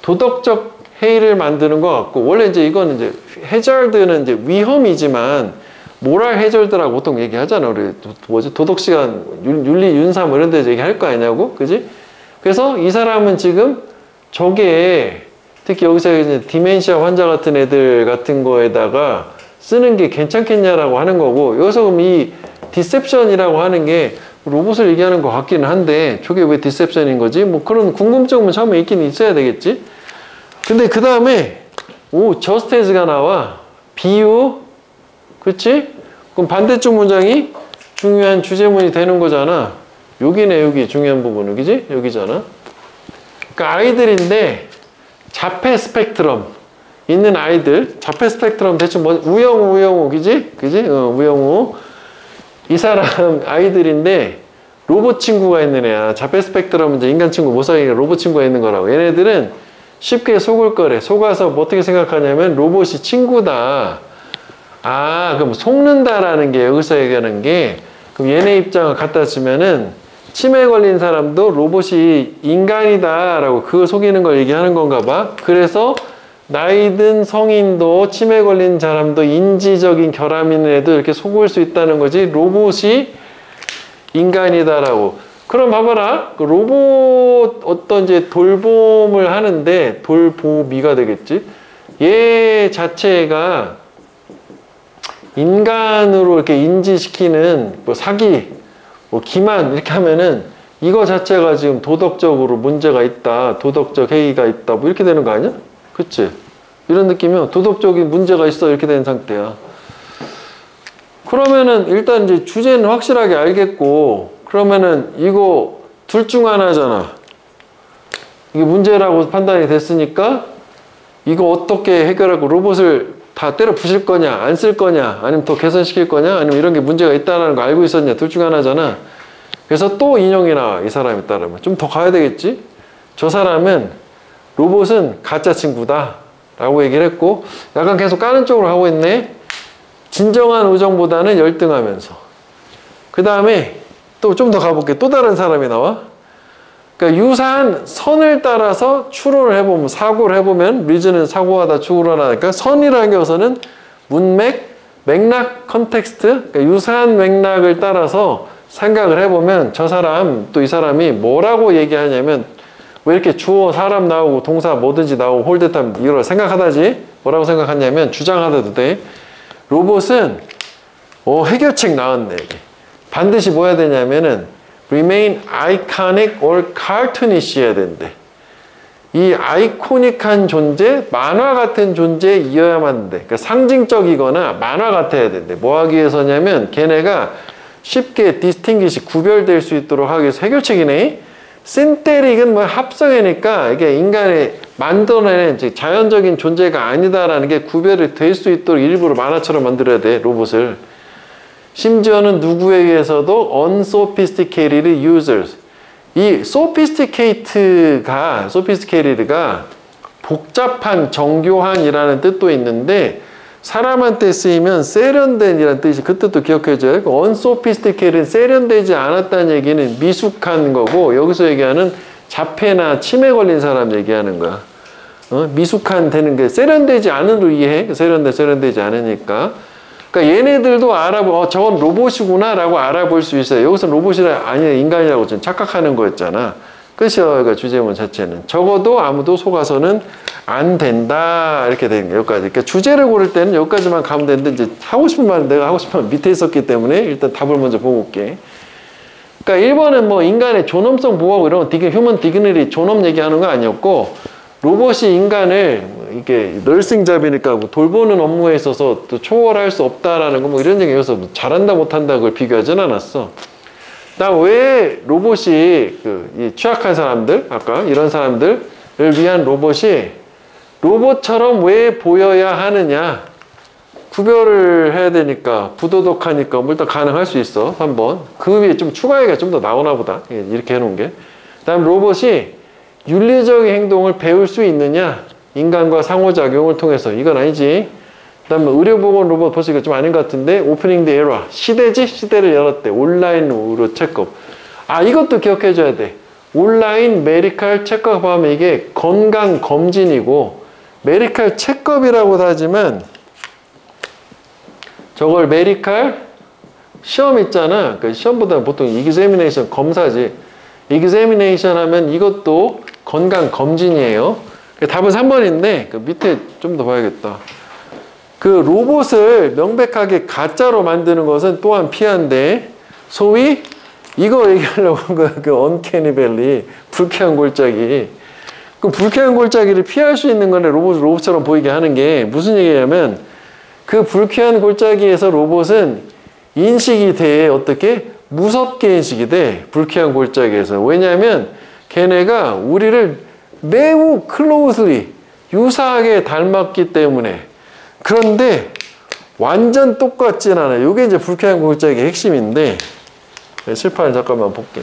도덕적 해이를 만드는 것 같고, 원래 이제 이거는 이제 해저드는 이제 위험이지만 모랄 해저드라고 보통 얘기하잖아. 우리 뭐지 도덕 시간 윤리 윤사 뭐 이런 데서 얘기할 거 아니냐고, 그지? 그래서 이 사람은 지금 저게 특히 여기서 이제 디멘시아 환자 같은 애들 같은 거에다가 쓰는 게 괜찮겠냐라고 하는 거고, 여기서 그럼 이 디셉션이라고 하는 게 로봇을 얘기하는 것 같기는 한데 저게 왜 디셉션인 거지? 뭐 그런 궁금증은 처음에 있긴 있어야 되겠지. 근데 그 다음에 just as가 나와. 비유, 그치? 그럼 반대쪽 문장이 중요한 주제문이 되는 거잖아. 여기네, 여기 중요한 부분은, 그지? 여기잖아. 그러니까 아이들인데 자폐 스펙트럼 있는 아이들, 자폐 스펙트럼 대충 뭐 우영우, 그지? 우영우. 이 사람 아이들인데 로봇 친구가 있는 애야. 자폐 스펙트럼은 이제 인간 친구 못 사귀니까 로봇 친구가 있는 거라고. 얘네들은 쉽게 속을 거래. 속아서 뭐 어떻게 생각하냐면 로봇이 친구다. 아, 그럼 속는다라는 게 여기서 얘기하는 게, 그럼 얘네 입장을 갖다 주면은 치매 걸린 사람도 로봇이 인간이다라고 그걸 속이는 걸 얘기하는 건가 봐. 그래서 나이 든 성인도 치매 걸린 사람도 인지적인 결함 있는 애도 이렇게 속을 수 있다는 거지. 로봇이 인간이다라고. 그럼 봐봐라. 그 로봇 어떤 이제 돌봄을 하는데 돌보미가 되겠지. 얘 자체가 인간으로 이렇게 인지시키는 뭐 사기, 뭐 기만 이렇게 하면은 이거 자체가 지금 도덕적으로 문제가 있다. 도덕적 해이가 있다. 뭐 이렇게 되는 거 아니야? 그치? 이런 느낌이면 도덕적인 문제가 있어. 이렇게 된 상태야. 그러면은 일단 이제 주제는 확실하게 알겠고, 그러면은 이거 둘 중 하나잖아. 이게 문제라고 판단이 됐으니까 이거 어떻게 해결하고 로봇을 다 때려 부실 거냐, 안 쓸 거냐, 아니면 더 개선시킬 거냐, 아니면 이런 게 문제가 있다는 거 알고 있었냐, 둘 중 하나잖아. 그래서 또 인용이 나와. 이 사람에 따르면 좀 더 가야 되겠지. 저 사람은 로봇은 가짜 친구다 라고 얘기를 했고, 약간 계속 까는 쪽으로 하고 있네. 진정한 우정보다는 열등하면서. 그 다음에 또 좀 더 가볼게. 또 다른 사람이 나와. 그러니까 유사한 선을 따라서 추론을 해보면, 사고를 해보면, 리즈는 사고하다 추구를 하니까 선이라는 게 우선은 문맥, 맥락, 컨텍스트, 그러니까 유사한 맥락을 따라서 생각을 해보면 저 사람, 또 이 사람이 뭐라고 얘기하냐면, 왜 이렇게 주어, 사람 나오고 동사 뭐든지 나오고 홀대탐 이걸 생각하다지? 뭐라고 생각하냐면 주장하다도 돼. 로봇은 해결책 나왔네. 이게. 반드시 뭐 해야 되냐면은 remain iconic or cartoonish 해야 된대. 이 아이코닉한 존재, 만화 같은 존재에 이어야만 돼. 그러니까 상징적이거나 만화 같아야 된대. 뭐 하기 위해서냐면 걔네가 쉽게 distinguish, 구별될 수 있도록 하기 위해서 해결책이네. 신테릭은 뭐 합성이니까 이게 인간의 만들어내는 자연적인 존재가 아니다라는 게 구별이 될 수 있도록 일부러 만화처럼 만들어야 돼, 로봇을. 심지어는 누구에 의해서도 unsophisticated users. 이 sophisticated가 복잡한, 정교한이라는 뜻도 있는데 사람한테 쓰이면 세련된이라는 뜻이, 그 뜻도 기억해줘요. unsophisticated는 세련되지 않았다는 얘기는 미숙한 거고, 여기서 얘기하는 자폐나 치매 걸린 사람 얘기하는 거야. 미숙한 되는 게 세련되지 않은으로 이해해. 세련되지 않으니까. 그러니까 얘네들도 저건 로봇이구나 라고 알아볼 수 있어요. 여기서 로봇이라 아니라 인간이라고 좀 착각하는 거였잖아. 끝이야. 그러니까 주제문 자체는. 적어도 아무도 속아서는 안 된다. 이렇게 되는 거예요. 여기까지. 그러니까 주제를 고를 때는 여기까지만 가면 되는데, 이제 하고 싶은 말, 내가 하고 싶은 말 밑에 있었기 때문에 일단 답을 먼저 보고 올게. 그러니까 1번은 뭐 인간의 존엄성 보호하고 이런 휴먼 디그니티 존엄 얘기하는 거 아니었고, 로봇이 인간을 이게 널싱잡이니까 뭐 돌보는 업무에 있어서 또 초월할 수 없다라는 거 뭐 이런 얘기여서 뭐 잘한다 못한다 그걸 비교하진 않았어. 나 왜 로봇이 이 취약한 사람들, 아까 이런 사람들을 위한 로봇이 로봇처럼 왜 보여야 하느냐, 구별을 해야 되니까, 부도덕하니까 뭐 일단 가능할 수 있어. 3번. 그 위에 좀 추가 얘기가 좀 더 나오나 보다. 이렇게 해놓은 게. 다음 로봇이 윤리적인 행동을 배울 수 있느냐, 인간과 상호작용을 통해서. 이건 아니지. 그 다음에 의료보건 로봇 벌써 이거 좀 아닌 것 같은데, 오프닝 드 에라. 시대지? 시대를 열었대. 온라인으로 체크업. 이것도 기억해줘야 돼. 온라인 메디컬 체크업 하면 이게 건강검진이고, 메디컬 체크업이라고도 하지만 저걸 메디컬 시험 있잖아. 그 시험보다는 보통 examination 검사지. examination 하면 이것도 건강검진이에요. 답은 3번인데 그 밑에 좀 더 봐야겠다. 그 로봇을 명백하게 가짜로 만드는 것은 또한 피한데, 소위 이거 얘기하려고 한 거야. 그 언캐니 밸리, 불쾌한 골짜기. 그 불쾌한 골짜기를 피할 수 있는 거네. 로봇처럼 보이게 하는 게 무슨 얘기냐면, 그 불쾌한 골짜기에서 로봇은 인식이 돼. 어떻게? 무섭게 인식이 돼. 불쾌한 골짜기에서. 왜냐하면 걔네가 우리를 매우 클로즈리 유사하게 닮았기 때문에. 그런데 완전 똑같진 않아요. 이게 이제 불쾌한 골짜기의 핵심인데, 실판을 잠깐만 볼게.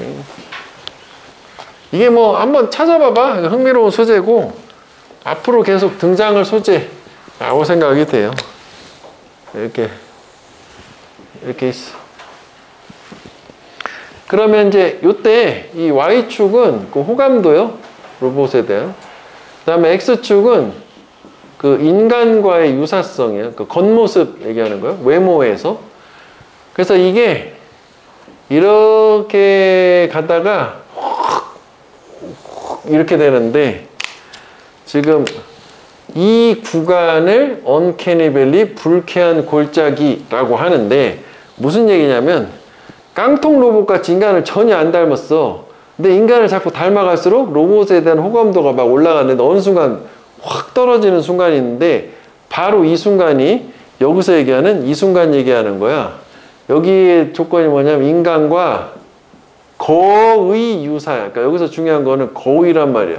이게 뭐 한번 찾아봐봐. 흥미로운 소재고 앞으로 계속 등장할 소재라고 생각이 돼요. 이렇게 있어. 그러면 이제 요때 이 Y축은 그 호감도요, 로봇에 대한. 그 다음에 X축은 그 인간과의 유사성이에요. 그 겉모습 얘기하는 거예요. 외모에서. 그래서 이게 이렇게 가다가 이렇게 되는데, 지금 이 구간을 언캐니 밸리, 불쾌한 골짜기라고 하는데, 무슨 얘기냐면 깡통 로봇같이 인간을 전혀 안 닮았어. 근데 인간을 자꾸 닮아갈수록 로봇에 대한 호감도가 막 올라가는데 어느 순간 확 떨어지는 순간이 있는데, 바로 이 순간이 여기서 얘기하는 이 순간 얘기하는 거야. 여기에 조건이 뭐냐면 인간과 거의 유사야. 그러니까 여기서 중요한 거는 거의란 말이야.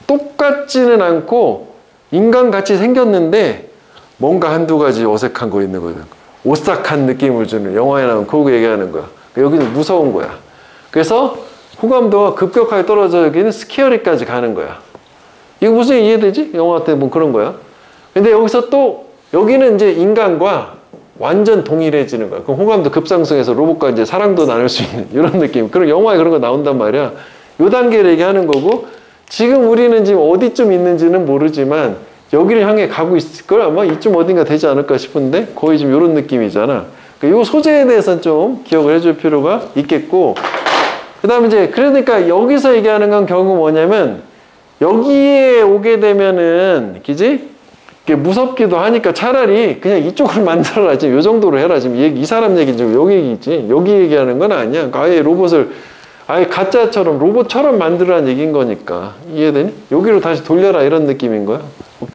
똑같지는 않고 인간같이 생겼는데 뭔가 한두 가지 어색한 거 있는 거거든. 오싹한 느낌을 주는, 영화에 나오면 그거 얘기하는 거야. 여기는 무서운 거야. 그래서 호감도가 급격하게 떨어져 여기는 스케어리까지 가는 거야. 이거 무슨 이해되지? 영화 때 뭐 그런 거야. 근데 여기서 또 여기는 이제 인간과 완전 동일해지는 거야. 그럼 호감도 급상승해서 로봇과 이제 사랑도 나눌 수 있는 이런 느낌. 그런 영화에 그런 거 나온단 말이야. 요 단계를 얘기하는 거고, 지금 우리는 지금 어디쯤 있는지는 모르지만 여기를 향해 가고 있을 걸. 아마 이쯤 어딘가 되지 않을까 싶은데 거의 지금 이런 느낌이잖아. 그러니까 이 소재에 대해서는 좀 기억을 해줄 필요가 있겠고, 그 다음에 이제 그러니까 여기서 얘기하는 건 결국 뭐냐면, 여기에 오게 되면은 그지? 이게 무섭기도 하니까 차라리 그냥 이쪽을 만들어라. 지금 요 정도로 해라. 지금 이 사람 얘기 지금 여기 얘기지. 여기 얘기하는 건 아니야. 아예 로봇을 아예 가짜처럼 로봇처럼 만들라는 얘기인 거니까. 이해되니? 여기로 다시 돌려라 이런 느낌인 거야.